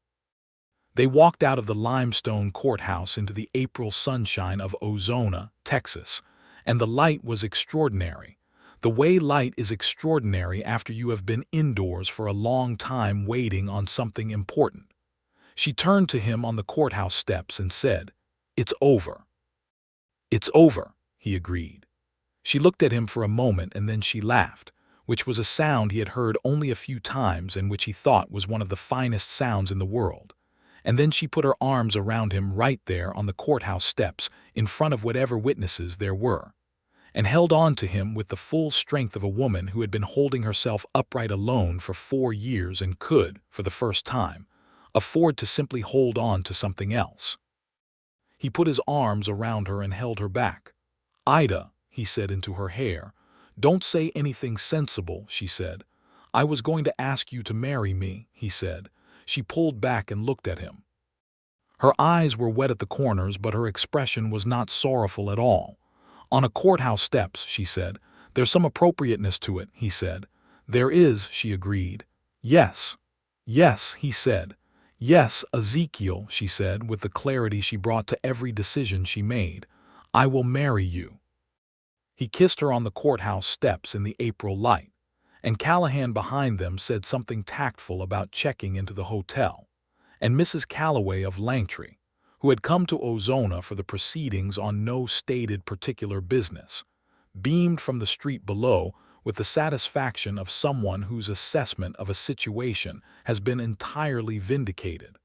They walked out of the limestone courthouse into the April sunshine of Ozona, Texas, and the light was extraordinary. The way light is extraordinary after you have been indoors for a long time waiting on something important. She turned to him on the courthouse steps and said, "It's over." "It's over," he agreed. She looked at him for a moment and then she laughed, which was a sound he had heard only a few times and which he thought was one of the finest sounds in the world. And then she put her arms around him right there on the courthouse steps in front of whatever witnesses there were, and held on to him with the full strength of a woman who had been holding herself upright alone for 4 years and could, for the first time, afford to simply hold on to something else. He put his arms around her and held her back. "Ida," he said into her hair. "Don't say anything sensible," she said. "I was going to ask you to marry me," he said. She pulled back and looked at him. Her eyes were wet at the corners, but her expression was not sorrowful at all. "On a courthouse steps," she said. "There's some appropriateness to it," he said. "There is," she agreed. "Yes." "Yes," he said. "Yes, Ezekiel," she said, with the clarity she brought to every decision she made. "I will marry you." He kissed her on the courthouse steps in the April light, and Callahan behind them said something tactful about checking into the hotel, and Mrs. Calloway of Langtry, who had come to Ozona for the proceedings on no stated particular business, beamed from the street below with the satisfaction of someone whose assessment of a situation has been entirely vindicated.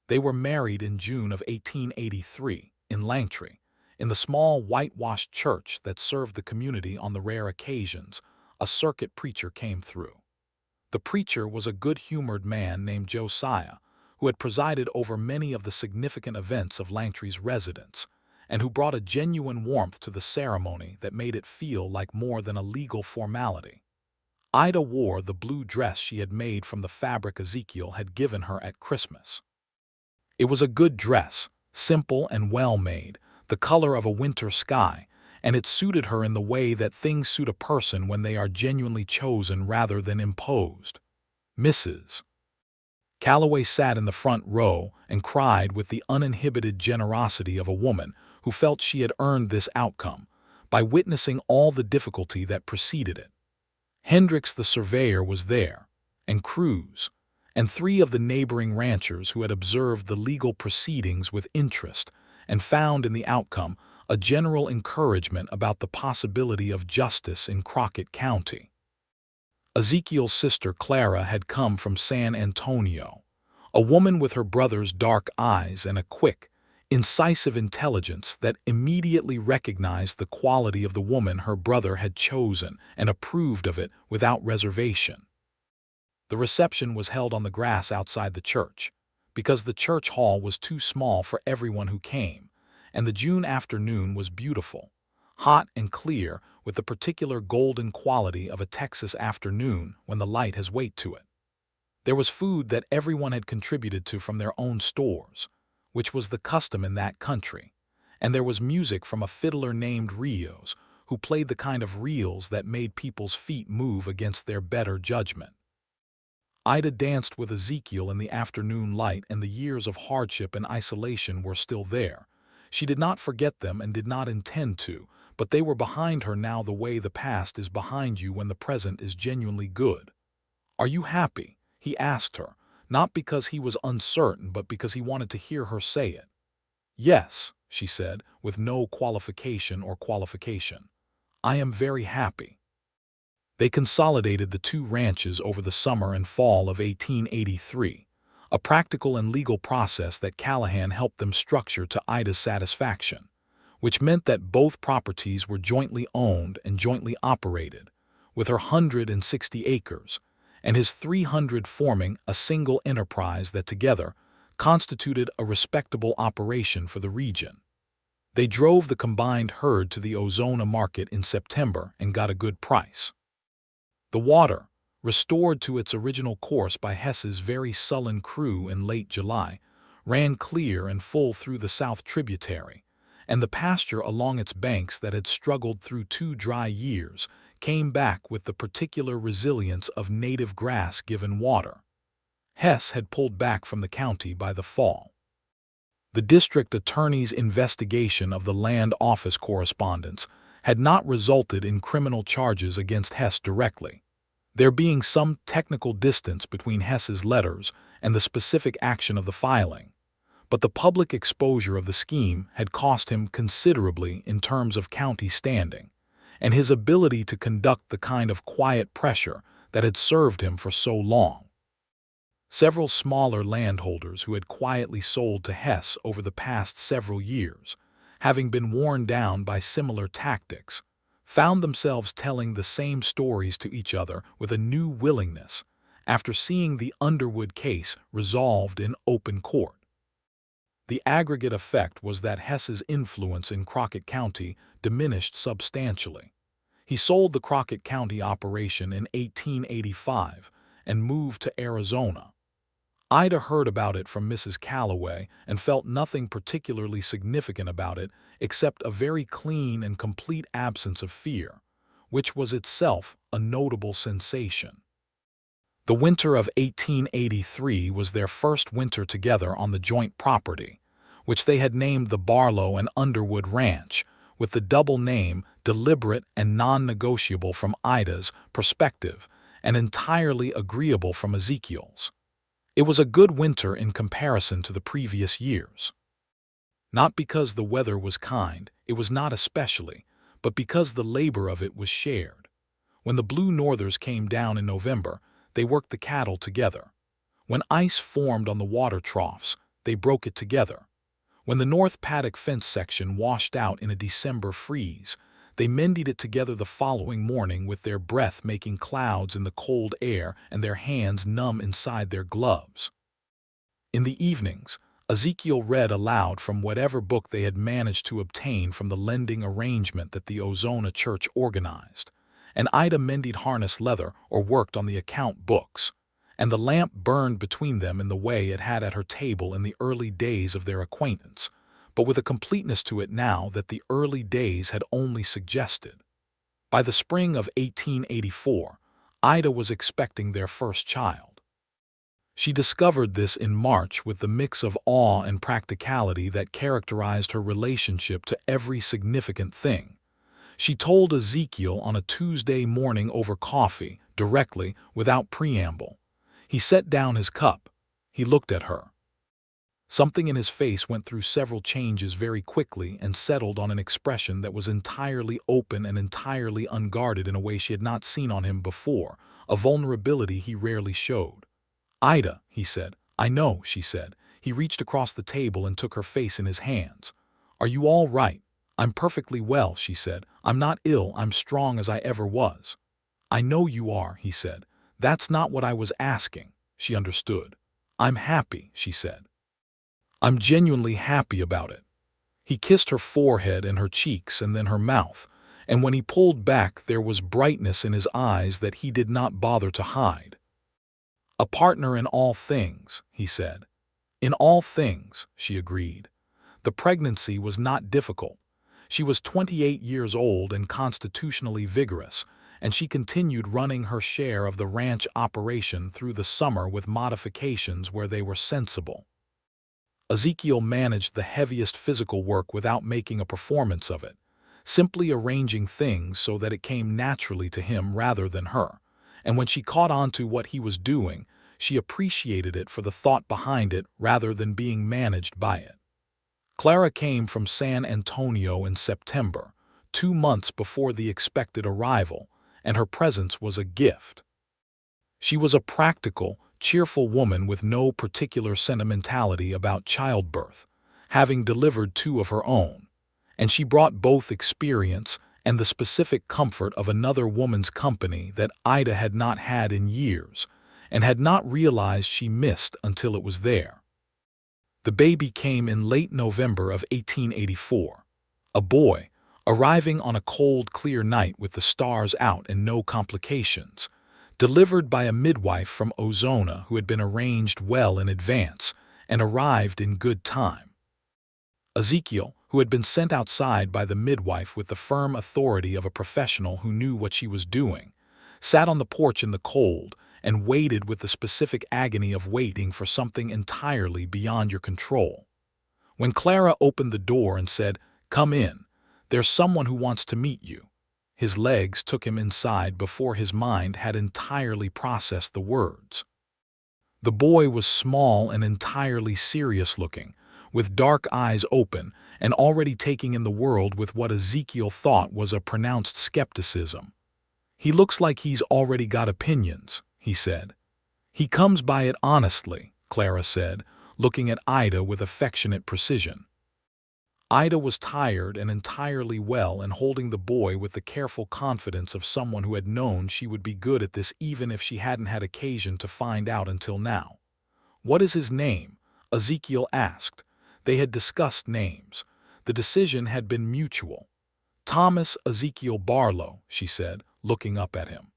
They were married in June of 1883 in Langtry, in the small whitewashed church that served the community on the rare occasions a circuit preacher came through. The preacher was a good-humored man named Josiah, who had presided over many of the significant events of Langtry's residence, and who brought a genuine warmth to the ceremony that made it feel like more than a legal formality. Ida wore the blue dress she had made from the fabric Ezekiel had given her at Christmas. It was a good dress, simple and well-made, the color of a winter sky, and it suited her in the way that things suit a person when they are genuinely chosen rather than imposed. Mrs. Calloway sat in the front row and cried with the uninhibited generosity of a woman who felt she had earned this outcome by witnessing all the difficulty that preceded it. Hendricks the surveyor was there, and Cruz, and 3 of the neighboring ranchers who had observed the legal proceedings with interest and found in the outcome a general encouragement about the possibility of justice in Crockett County. Ezekiel's sister Clara had come from San Antonio, a woman with her brother's dark eyes and a quick, incisive intelligence that immediately recognized the quality of the woman her brother had chosen and approved of it without reservation. The reception was held on the grass outside the church, because the church hall was too small for everyone who came, and the June afternoon was beautiful, hot and clear with the particular golden quality of a Texas afternoon when the light has weight to it. There was food that everyone had contributed to from their own stores, which was the custom in that country, and there was music from a fiddler named Rios, who played the kind of reels that made people's feet move against their better judgment. Ida danced with Ezekiel in the afternoon light, and the years of hardship and isolation were still there. She did not forget them and did not intend to, but they were behind her now the way the past is behind you when the present is genuinely good. "Are you happy?" he asked her, not because he was uncertain but because he wanted to hear her say it. "Yes," she said, with no qualification or qualification. "I am very happy." They consolidated the 2 ranches over the summer and fall of 1883, a practical and legal process that Callahan helped them structure to Ida's satisfaction, which meant that both properties were jointly owned and jointly operated, with her 160 acres, and his 300 forming a single enterprise that together constituted a respectable operation for the region. They drove the combined herd to the Ozona market in September and got a good price. The water, restored to its original course by Hess's very sullen crew in late July, ran clear and full through the south tributary, and the pasture along its banks that had struggled through 2 dry years came back with the particular resilience of native grass given water. Hess had pulled back from the county by the fall. The district attorney's investigation of the land office correspondence had not resulted in criminal charges against Hess directly, there being some technical distance between Hess's letters and the specific action of the filing, But the public exposure of the scheme had cost him considerably in terms of county standing, and his ability to conduct the kind of quiet pressure that had served him for so long. Several smaller landholders who had quietly sold to Hess over the past several years, having been worn down by similar tactics, found themselves telling the same stories to each other with a new willingness after seeing the Underwood case resolved in open court. The aggregate effect was that Hess's influence in Crockett County diminished substantially. He sold the Crockett County operation in 1885 and moved to Arizona. Ida heard about it from Mrs. Calloway and felt nothing particularly significant about it except a very clean and complete absence of fear, which was itself a notable sensation. The winter of 1883 was their first winter together on the joint property, which they had named the Barlow and Underwood Ranch, with the double name deliberate and non-negotiable from Ida's perspective and entirely agreeable from Ezekiel's. It was a good winter in comparison to the previous years. Not because the weather was kind, it was not especially, but because the labor of it was shared. When the blue northers came down in November, they worked the cattle together. When ice formed on the water troughs, they broke it together. When the north paddock fence section washed out in a December freeze, they mended it together the following morning with their breath making clouds in the cold air and their hands numb inside their gloves. In the evenings, Ezekiel read aloud from whatever book they had managed to obtain from the lending arrangement that the Ozona church organized, and Ida mended harness leather or worked on the account books, and the lamp burned between them in the way it had at her table in the early days of their acquaintance, but with a completeness to it now that the early days had only suggested. By the spring of 1884, Ida was expecting their first child. She discovered this in March with the mix of awe and practicality that characterized her relationship to every significant thing. She told Ezekiel on a Tuesday morning over coffee, directly, without preamble. He set down his cup. He looked at her. Something in his face went through several changes very quickly and settled on an expression that was entirely open and entirely unguarded in a way she had not seen on him before, a vulnerability he rarely showed. "Ida," he said. "I know," she said. He reached across the table and took her face in his hands. "Are you all right?" "I'm perfectly well," she said. "I'm not ill, I'm strong as I ever was." "I know you are," he said. "That's not what I was asking." She understood. "I'm happy," she said. "I'm genuinely happy about it." He kissed her forehead and her cheeks and then her mouth, and when he pulled back there was brightness in his eyes that he did not bother to hide. "A partner in all things," he said. "In all things," she agreed. The pregnancy was not difficult. She was 28 years old and constitutionally vigorous, and she continued running her share of the ranch operation through the summer with modifications where they were sensible. Ezekiel managed the heaviest physical work without making a performance of it, simply arranging things so that it came naturally to him rather than her, and when she caught on to what he was doing, she appreciated it for the thought behind it rather than being managed by it. Clara came from San Antonio in September, 2 months before the expected arrival, and her presence was a gift. She was a practical, cheerful woman with no particular sentimentality about childbirth, having delivered 2 of her own, and she brought both experience and the specific comfort of another woman's company that Ida had not had in years and had not realized she missed until it was there. The baby came in late November of 1884, a boy, arriving on a cold, clear night with the stars out and no complications, delivered by a midwife from Ozona who had been arranged well in advance and arrived in good time. Ezekiel, who had been sent outside by the midwife with the firm authority of a professional who knew what she was doing, sat on the porch in the cold and waited with the specific agony of waiting for something entirely beyond your control. When Clara opened the door and said, "Come in, there's someone who wants to meet you," his legs took him inside before his mind had entirely processed the words. The boy was small and entirely serious-looking, with dark eyes open and already taking in the world with what Ezekiel thought was a pronounced skepticism. "He looks like he's already got opinions," he said. "He comes by it honestly," Clara said, looking at Ida with affectionate precision. Ida was tired and entirely well and holding the boy with the careful confidence of someone who had known she would be good at this even if she hadn't had occasion to find out until now. "What is his name?" Ezekiel asked. They had discussed names. The decision had been mutual. "Thomas Ezekiel Barlow," she said, looking up at him.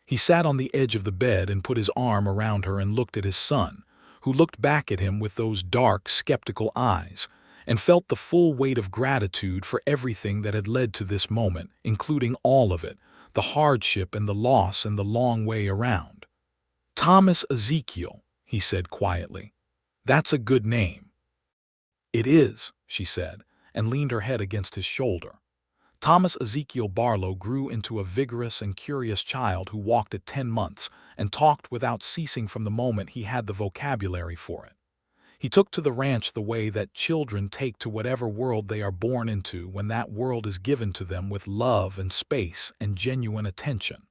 He sat on the edge of the bed and put his arm around her and looked at his son, who looked back at him with those dark, skeptical eyes, and felt the full weight of gratitude for everything that had led to this moment, including all of it, the hardship and the loss and the long way around. "Thomas Ezekiel," he said quietly. "That's a good name." "It is," she said, and leaned her head against his shoulder. Thomas Ezekiel Barlow grew into a vigorous and curious child who walked at 10 months and talked without ceasing from the moment he had the vocabulary for it. He took to the ranch the way that children take to whatever world they are born into when that world is given to them with love and space and genuine attention.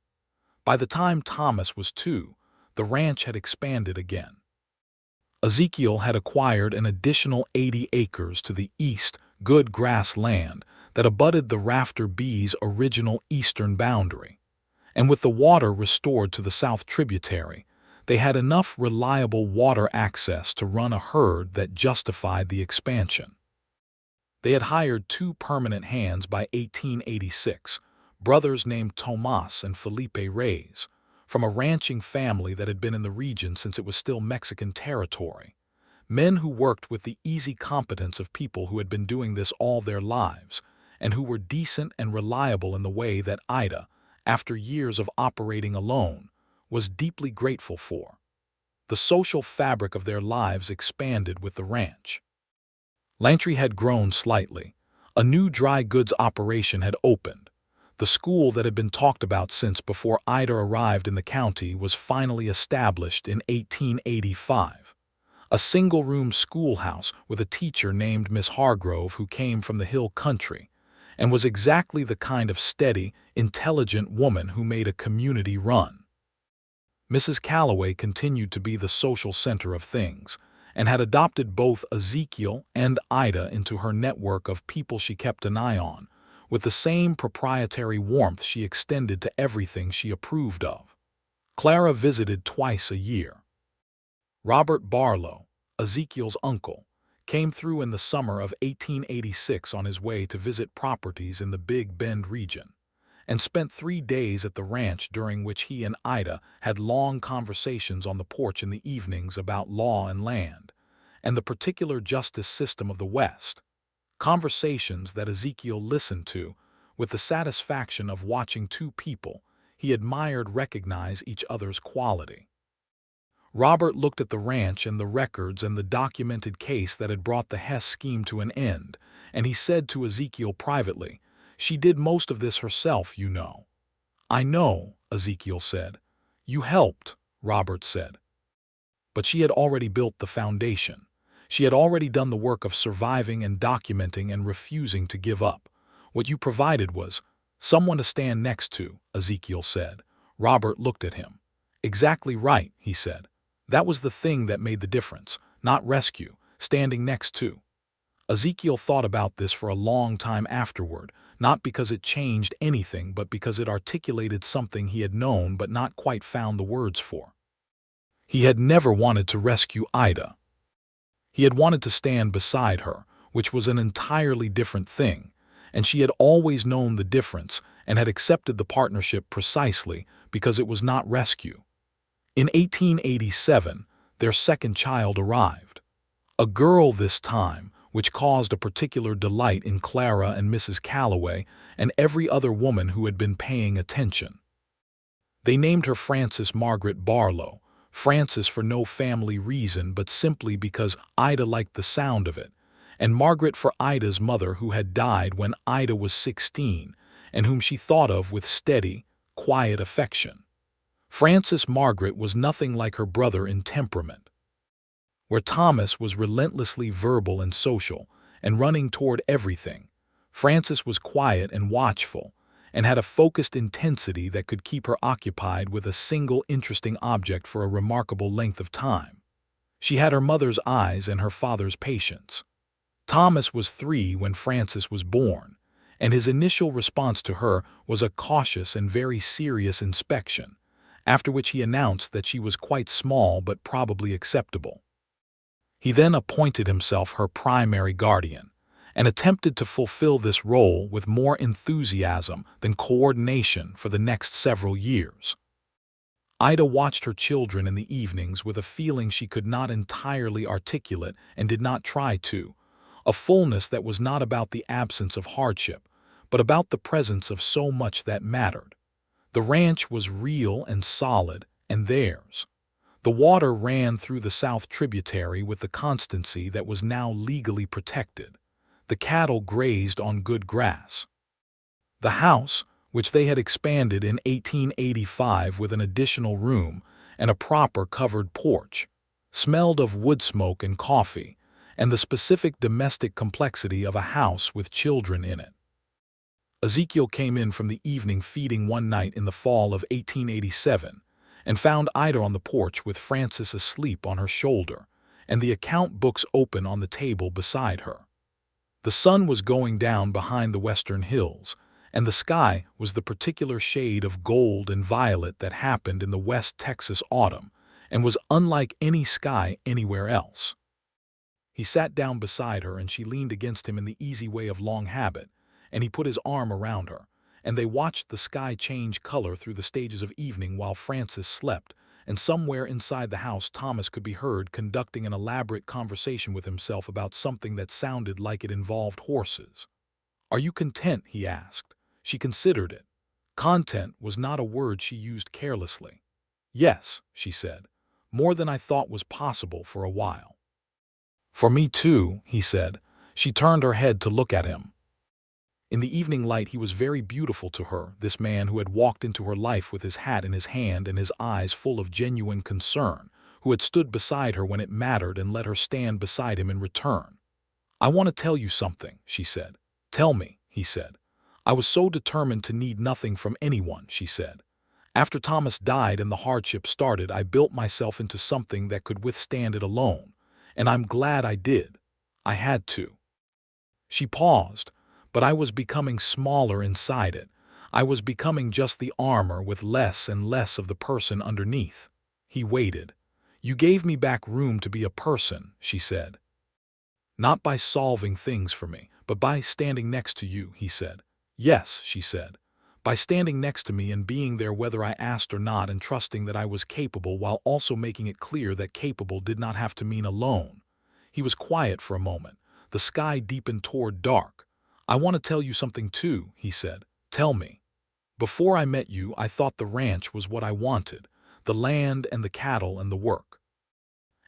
By the time Thomas was 2, the ranch had expanded again. Ezekiel had acquired an additional 80 acres to the east, good grass land that abutted the Rafter B's original eastern boundary. And with the water restored to the south tributary, they had enough reliable water access to run a herd that justified the expansion. They had hired 2 permanent hands by 1886, brothers named Tomas and Felipe Reyes, from a ranching family that had been in the region since it was still Mexican territory. Men who worked with the easy competence of people who had been doing this all their lives, and who were decent and reliable in the way that Ida, after years of operating alone, was deeply grateful for. The social fabric of their lives expanded with the ranch. Lantry had grown slightly. A new dry goods operation had opened. The school that had been talked about since before Ida arrived in the county was finally established in 1885. A single-room schoolhouse with a teacher named Miss Hargrove who came from the hill country and was exactly the kind of steady, intelligent woman who made a community run. Mrs. Calloway continued to be the social center of things, and had adopted both Ezekiel and Ida into her network of people she kept an eye on, with the same proprietary warmth she extended to everything she approved of. Clara visited twice a year. Robert Barlow, Ezekiel's uncle, came through in the summer of 1886 on his way to visit properties in the Big Bend region, and spent 3 days at the ranch during which he and Ida had long conversations on the porch in the evenings about law and land, and the particular justice system of the West. Conversations that Ezekiel listened to with the satisfaction of watching 2 people he admired recognize each other's quality. Robert looked at the ranch and the records and the documented case that had brought the Hess scheme to an end, and he said to Ezekiel privately, "She did most of this herself, you know." "I know," Ezekiel said. "You helped," Robert said. But she had already built the foundation. She had already done the work of surviving and documenting and refusing to give up. What you provided was someone to stand next to, Ezekiel said. Robert looked at him. "Exactly right," he said. "That was the thing that made the difference, not rescue, standing next to." Ezekiel thought about this for a long time afterward, not because it changed anything but because it articulated something he had known but not quite found the words for. He had never wanted to rescue Ida. He had wanted to stand beside her, which was an entirely different thing, and she had always known the difference and had accepted the partnership precisely because it was not rescue. In 1887, their second child arrived. A girl this time, which caused a particular delight in Clara and Mrs. Calloway and every other woman who had been paying attention. They named her Frances Margaret Barlow, Frances for no family reason but simply because Ida liked the sound of it, and Margaret for Ida's mother who had died when Ida was 16 and whom she thought of with steady, quiet affection. Frances Margaret was nothing like her brother in temperament. Where Thomas was relentlessly verbal and social and running toward everything, Frances was quiet and watchful and had a focused intensity that could keep her occupied with a single interesting object for a remarkable length of time. She had her mother's eyes and her father's patience. Thomas was 3 when Frances was born, and his initial response to her was a cautious and very serious inspection, after which he announced that she was quite small but probably acceptable. He then appointed himself her primary guardian, and attempted to fulfill this role with more enthusiasm than coordination for the next several years. Ida watched her children in the evenings with a feeling she could not entirely articulate and did not try to, a fullness that was not about the absence of hardship, but about the presence of so much that mattered. The ranch was real and solid, and theirs. The water ran through the south tributary with the constancy that was now legally protected. The cattle grazed on good grass. The house, which they had expanded in 1885 with an additional room and a proper covered porch, smelled of wood smoke and coffee, and the specific domestic complexity of a house with children in it. Ezekiel came in from the evening feeding one night in the fall of 1887 and found Ida on the porch with Frances asleep on her shoulder and the account books open on the table beside her. The sun was going down behind the western hills, and the sky was the particular shade of gold and violet that happened in the West Texas autumn and was unlike any sky anywhere else. He sat down beside her and she leaned against him in the easy way of long habit, and he put his arm around her, and they watched the sky change color through the stages of evening while Frances slept, and somewhere inside the house Thomas could be heard conducting an elaborate conversation with himself about something that sounded like it involved horses. "Are you content?" he asked. She considered it. Content was not a word she used carelessly. "Yes," she said, "more than I thought was possible for a while." "For me too," he said. She turned her head to look at him. In the evening light he was very beautiful to her, this man who had walked into her life with his hat in his hand and his eyes full of genuine concern, who had stood beside her when it mattered and let her stand beside him in return. "I want to tell you something," she said. "Tell me," he said. "I was so determined to need nothing from anyone," she said. "After Thomas died and the hardship started, I built myself into something that could withstand it alone, and I'm glad I did. I had to." She paused. But I was becoming smaller inside it. I was becoming just the armor with less and less of the person underneath. He waited. "You gave me back room to be a person," she said. "Not by solving things for me, but by standing next to you," he said. "Yes," she said. "By standing next to me and being there whether I asked or not and trusting that I was capable while also making it clear that capable did not have to mean alone." He was quiet for a moment. The sky deepened toward dark. "I want to tell you something too," he said. "Tell me. Before I met you, I thought the ranch was what I wanted, the land and the cattle and the work.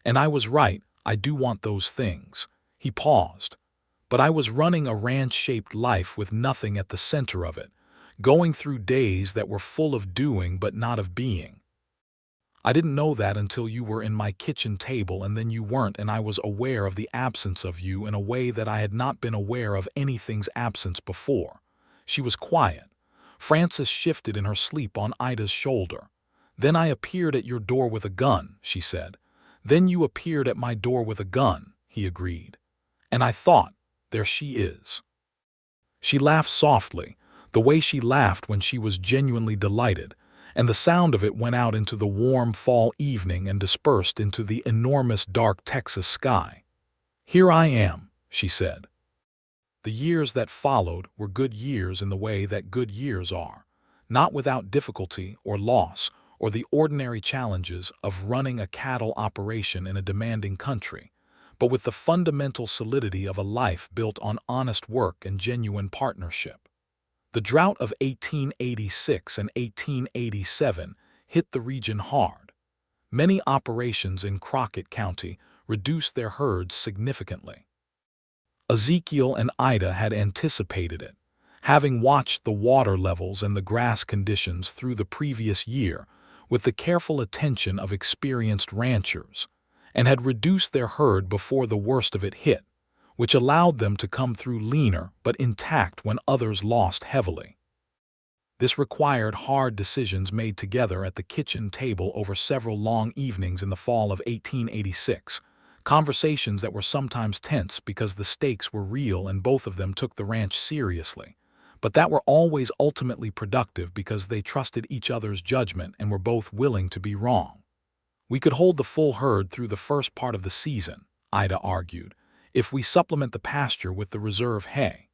And I was right, I do want those things." He paused. "But I was running a ranch-shaped life with nothing at the center of it, going through days that were full of doing but not of being. I didn't know that until you were in my kitchen table and then you weren't, and I was aware of the absence of you in a way that I had not been aware of anything's absence before." She was quiet. Frances shifted in her sleep on Ida's shoulder. "Then I appeared at your door with a gun," she said. "Then you appeared at my door with a gun," he agreed. "And I thought, there she is." She laughed softly, the way she laughed when she was genuinely delighted, and the sound of it went out into the warm fall evening and dispersed into the enormous dark Texas sky. "Here I am," she said. The years that followed were good years in the way that good years are, not without difficulty or loss or the ordinary challenges of running a cattle operation in a demanding country, but with the fundamental solidity of a life built on honest work and genuine partnership. The drought of 1886 and 1887 hit the region hard. Many operations in Crockett County reduced their herds significantly. Ezekiel and Ida had anticipated it, having watched the water levels and the grass conditions through the previous year with the careful attention of experienced ranchers, and had reduced their herd before the worst of it hit, which allowed them to come through leaner but intact when others lost heavily. This required hard decisions made together at the kitchen table over several long evenings in the fall of 1886, conversations that were sometimes tense because the stakes were real and both of them took the ranch seriously, but that were always ultimately productive because they trusted each other's judgment and were both willing to be wrong. "We could hold the full herd through the first part of the season," Ida argued, "if we supplement the pasture with the reserve hay."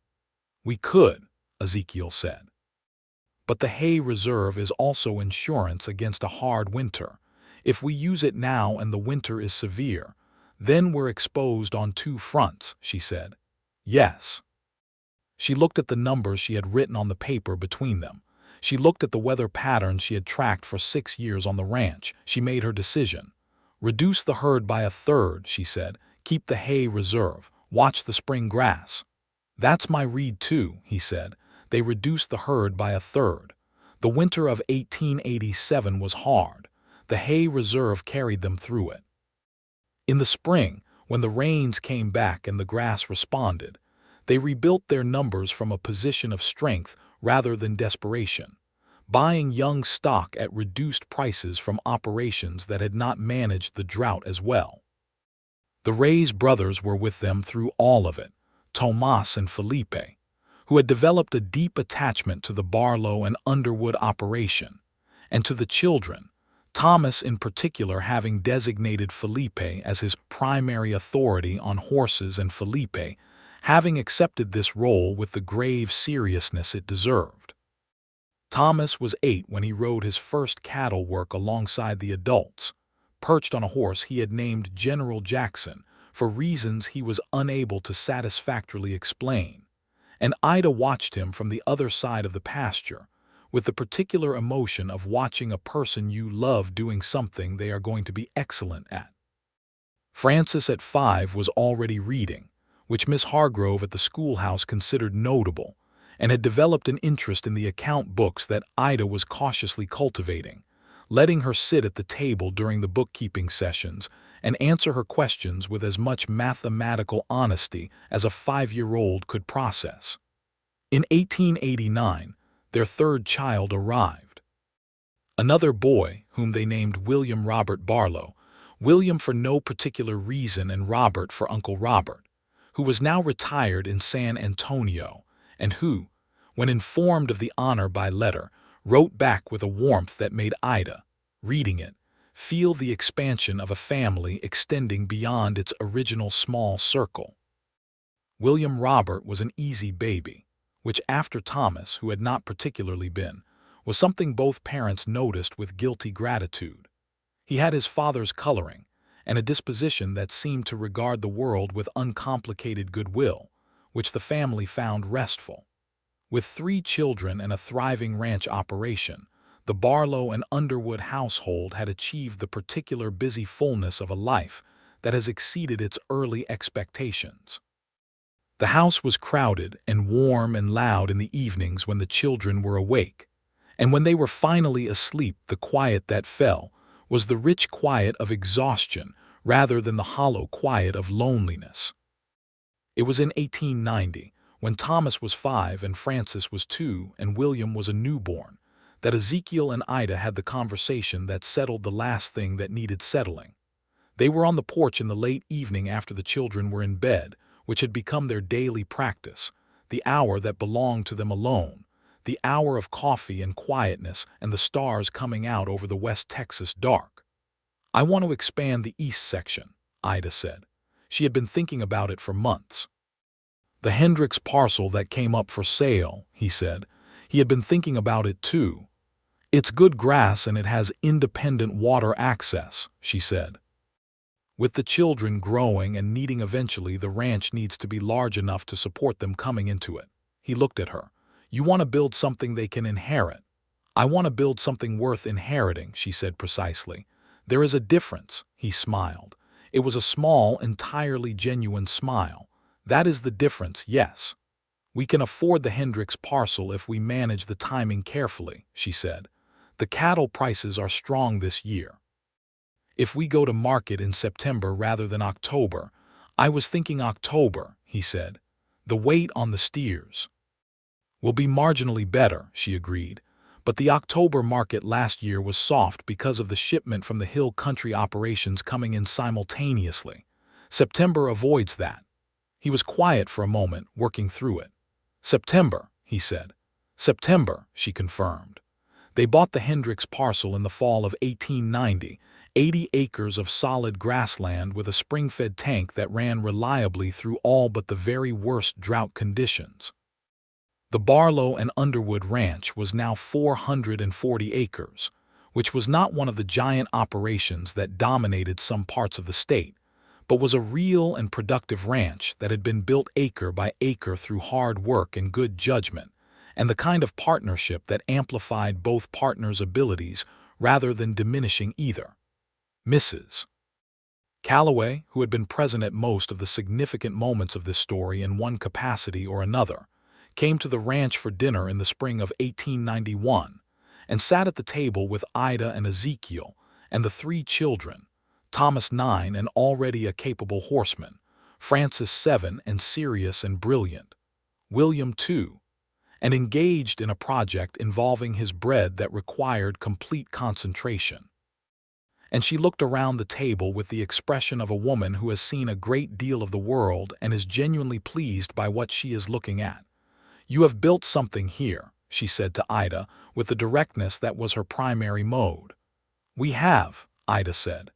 "We could," Ezekiel said. "But the hay reserve is also insurance against a hard winter. If we use it now and the winter is severe, then we're exposed on two fronts," she said. "Yes." She looked at the numbers she had written on the paper between them. She looked at the weather patterns she had tracked for 6 years on the ranch. She made her decision. "Reduce the herd by a third," she said. "Keep the hay reserve. Watch the spring grass." "That's my read too," he said. They reduced the herd by a third. The winter of 1887 was hard. The hay reserve carried them through it. In the spring, when the rains came back and the grass responded, they rebuilt their numbers from a position of strength rather than desperation, buying young stock at reduced prices from operations that had not managed the drought as well. The Reyes brothers were with them through all of it, Tomas and Felipe, who had developed a deep attachment to the Barlow and Underwood operation, and to the children, Thomas in particular having designated Felipe as his primary authority on horses and Felipe having accepted this role with the grave seriousness it deserved. Thomas was 8 when he rode his first cattle work alongside the adults, perched on a horse he had named General Jackson for reasons he was unable to satisfactorily explain, and Ida watched him from the other side of the pasture, with the particular emotion of watching a person you love doing something they are going to be excellent at. Francis at 5 was already reading, which Miss Hargrove at the schoolhouse considered notable, and had developed an interest in the account books that Ida was cautiously cultivating, letting her sit at the table during the bookkeeping sessions and answer her questions with as much mathematical honesty as a 5-year-old could process. In 1889, their third child arrived. Another boy, whom they named William Robert Barlow, William for no particular reason and Robert for Uncle Robert, who was now retired in San Antonio, and who, when informed of the honor by letter, wrote back with a warmth that made Ida, reading it, feel the expansion of a family extending beyond its original small circle. William Robert was an easy baby, which after Thomas, who had not particularly been, was something both parents noticed with guilty gratitude. He had his father's coloring, and a disposition that seemed to regard the world with uncomplicated goodwill, which the family found restful. With 3 children and a thriving ranch operation, the Barlow and Underwood household had achieved the particular busy fullness of a life that has exceeded its early expectations. The house was crowded and warm and loud in the evenings when the children were awake, and when they were finally asleep, the quiet that fell was the rich quiet of exhaustion rather than the hollow quiet of loneliness. It was in 1890, when Thomas was 5 and Francis was 2 and William was a newborn, that Ezekiel and Ida had the conversation that settled the last thing that needed settling. They were on the porch in the late evening after the children were in bed, which had become their daily practice, the hour that belonged to them alone, the hour of coffee and quietness and the stars coming out over the West Texas dark. "I want to expand the east section," Ida said. She had been thinking about it for months. "The Hendricks parcel that came up for sale," he said. He had been thinking about it too. "It's good grass and it has independent water access," she said. "With the children growing and needing eventually, the ranch needs to be large enough to support them coming into it." He looked at her. "You want to build something they can inherit." "I want to build something worth inheriting," she said precisely. "There is a difference," he smiled. It was a small, entirely genuine smile. "That is the difference, yes. We can afford the Hendricks parcel if we manage the timing carefully," she said. "The cattle prices are strong this year." If we go to market in September rather than October, I was thinking October, he said. The weight on the steers will be marginally better, she agreed, but the October market last year was soft because of the shipment from the hill country operations coming in simultaneously. September avoids that. He was quiet for a moment, working through it. September, he said. September, she confirmed. They bought the Hendricks parcel in the fall of 1890, 80 acres of solid grassland with a spring-fed tank that ran reliably through all but the very worst drought conditions. The Barlow and Underwood Ranch was now 440 acres, which was not one of the giant operations that dominated some parts of the state, but was a real and productive ranch that had been built acre by acre through hard work and good judgment, and the kind of partnership that amplified both partners' abilities rather than diminishing either. Mrs. Calloway, who had been present at most of the significant moments of this story in one capacity or another, came to the ranch for dinner in the spring of 1891 and sat at the table with Ida and Ezekiel and the three children, Thomas 9 and already a capable horseman, Francis 7 and serious and brilliant, William 2, and engaged in a project involving his bread that required complete concentration. And she looked around the table with the expression of a woman who has seen a great deal of the world and is genuinely pleased by what she is looking at. "You have built something here," she said to Ida with the directness that was her primary mode. "We have," Ida said.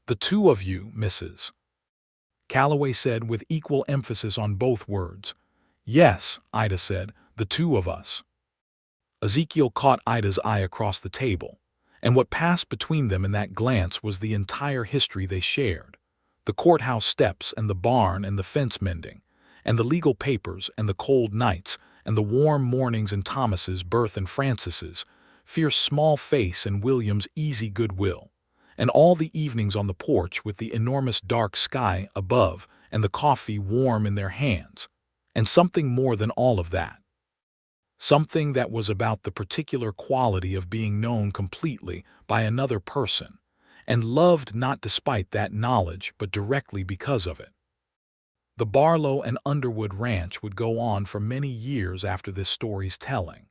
"The two of you, Mrs." Calloway said with equal emphasis on both words. "Yes," Ida said, "the two of us." Ezekiel caught Ida's eye across the table, and what passed between them in that glance was the entire history they shared. The courthouse steps and the barn and the fence mending, and the legal papers and the cold nights, and the warm mornings and Thomas's birth and Francis's fierce small face and William's easy goodwill, and all the evenings on the porch with the enormous dark sky above and the coffee warm in their hands, and something more than all of that. Something that was about the particular quality of being known completely by another person, and loved not despite that knowledge but directly because of it. The Barlow and Underwood Ranch would go on for many years after this story's telling.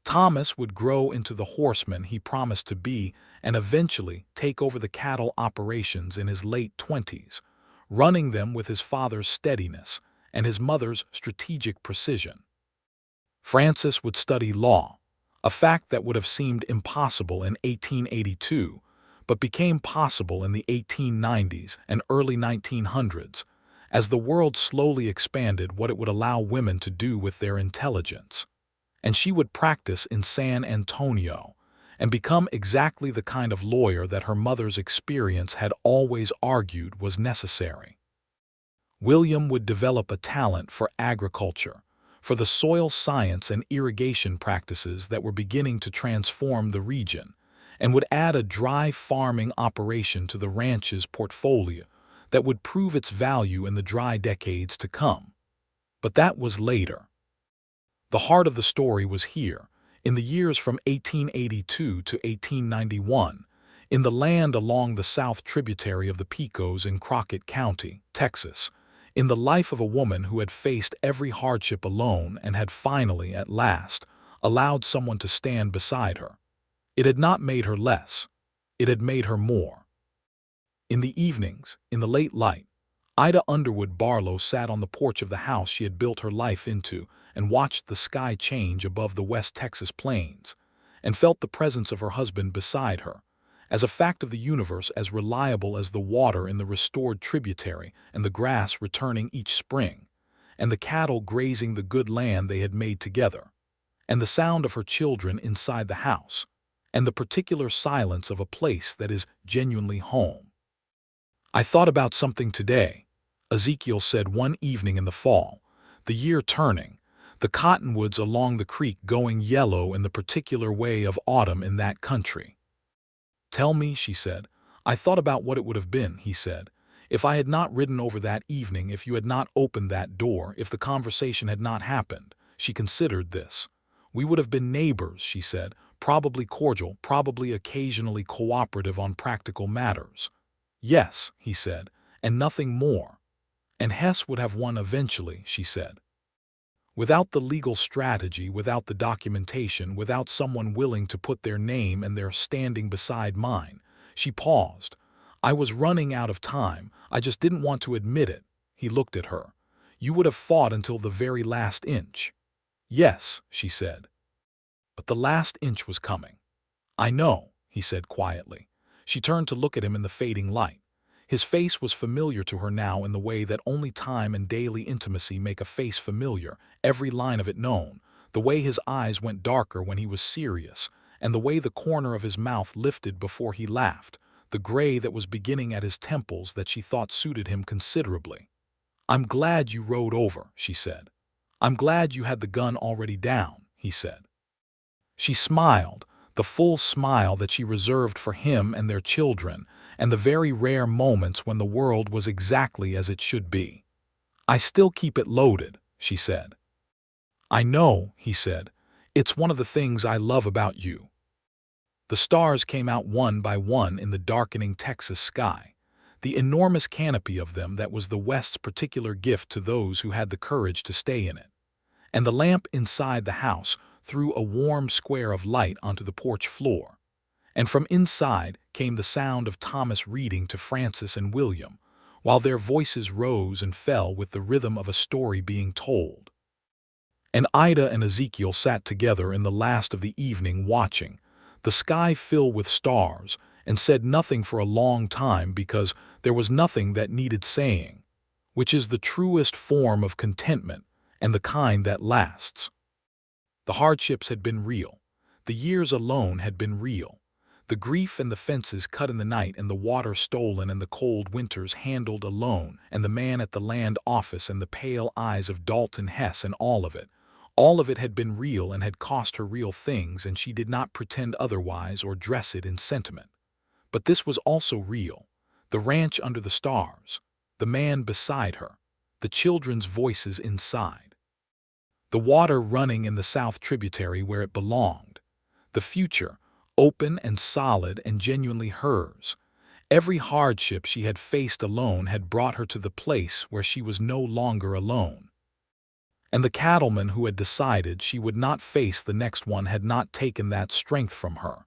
Thomas would grow into the horseman he promised to be and eventually take over the cattle operations in his late 20s, running them with his father's steadiness and his mother's strategic precision. Francis would study law, a fact that would have seemed impossible in 1882, but became possible in the 1890s and early 1900s, as the world slowly expanded what it would allow women to do with their intelligence. And she would practice in San Antonio and become exactly the kind of lawyer that her mother's experience had always argued was necessary. William would develop a talent for agriculture, for the soil science and irrigation practices that were beginning to transform the region, and would add a dry farming operation to the ranch's portfolio that would prove its value in the dry decades to come. But that was later. The heart of the story was here, in the years from 1882 to 1891, in the land along the south tributary of the Pecos in Crockett County, Texas, in the life of a woman who had faced every hardship alone and had finally, at last, allowed someone to stand beside her. It had not made her less. It had made her more. In the evenings, in the late light, Ida Underwood Barlow sat on the porch of the house she had built her life into and watched the sky change above the West Texas plains, and felt the presence of her husband beside her, as a fact of the universe as reliable as the water in the restored tributary and the grass returning each spring, and the cattle grazing the good land they had made together, and the sound of her children inside the house, and the particular silence of a place that is genuinely home. "I thought about something today," Ezekiel said one evening in the fall, the year turning, the cottonwoods along the creek going yellow in the particular way of autumn in that country. "Tell me," she said. "I thought about what it would have been," he said, "if I had not ridden over that evening, if you had not opened that door, if the conversation had not happened." She considered this. "We would have been neighbors," she said, "probably cordial, probably occasionally cooperative on practical matters. Yes, he said, and nothing more. And Hess would have won eventually, she said. Without the legal strategy, without the documentation, without someone willing to put their name and their standing beside mine. She paused. I was running out of time. I just didn't want to admit it. He looked at her. You would have fought until the very last inch. Yes, she said. But the last inch was coming. I know, he said quietly. She turned to look at him in the fading light. His face was familiar to her now in the way that only time and daily intimacy make a face familiar, every line of it known, the way his eyes went darker when he was serious, and the way the corner of his mouth lifted before he laughed, the gray that was beginning at his temples that she thought suited him considerably. I'm glad you rode over, she said. I'm glad you had the gun already down, he said. She smiled, the full smile that she reserved for him and their children, and the very rare moments when the world was exactly as it should be. I still keep it loaded, she said. I know, he said. It's one of the things I love about you. The stars came out one by one in the darkening Texas sky, the enormous canopy of them that was the West's particular gift to those who had the courage to stay in it. And the lamp inside the house threw a warm square of light onto the porch floor. And from inside came the sound of Thomas reading to Francis and William, while their voices rose and fell with the rhythm of a story being told. And Ida and Ezekiel sat together in the last of the evening watching, the sky fill with stars, and said nothing for a long time because there was nothing that needed saying, which is the truest form of contentment and the kind that lasts. The hardships had been real. The years alone had been real. The grief and the fences cut in the night and the water stolen and the cold winters handled alone and the man at the land office and the pale eyes of Dalton Hess and all of it had been real and had cost her real things, and she did not pretend otherwise or dress it in sentiment. But this was also real. The ranch under the stars, the man beside her, the children's voices inside. The water running in the south tributary where it belonged. The future, open and solid and genuinely hers. Every hardship she had faced alone had brought her to the place where she was no longer alone. And the cattleman who had decided she would not face the next one had not taken that strength from her.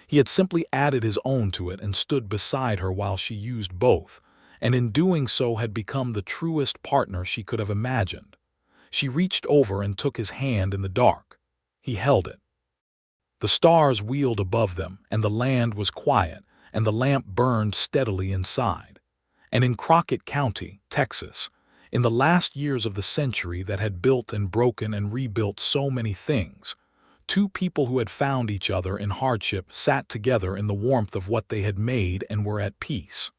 He had simply added his own to it and stood beside her while she used both, and in doing so had become the truest partner she could have imagined. She reached over and took his hand in the dark. He held it. The stars wheeled above them, and the land was quiet, and the lamp burned steadily inside. And in Crockett County, Texas, in the last years of the century that had built and broken and rebuilt so many things, two people who had found each other in hardship sat together in the warmth of what they had made and were at peace.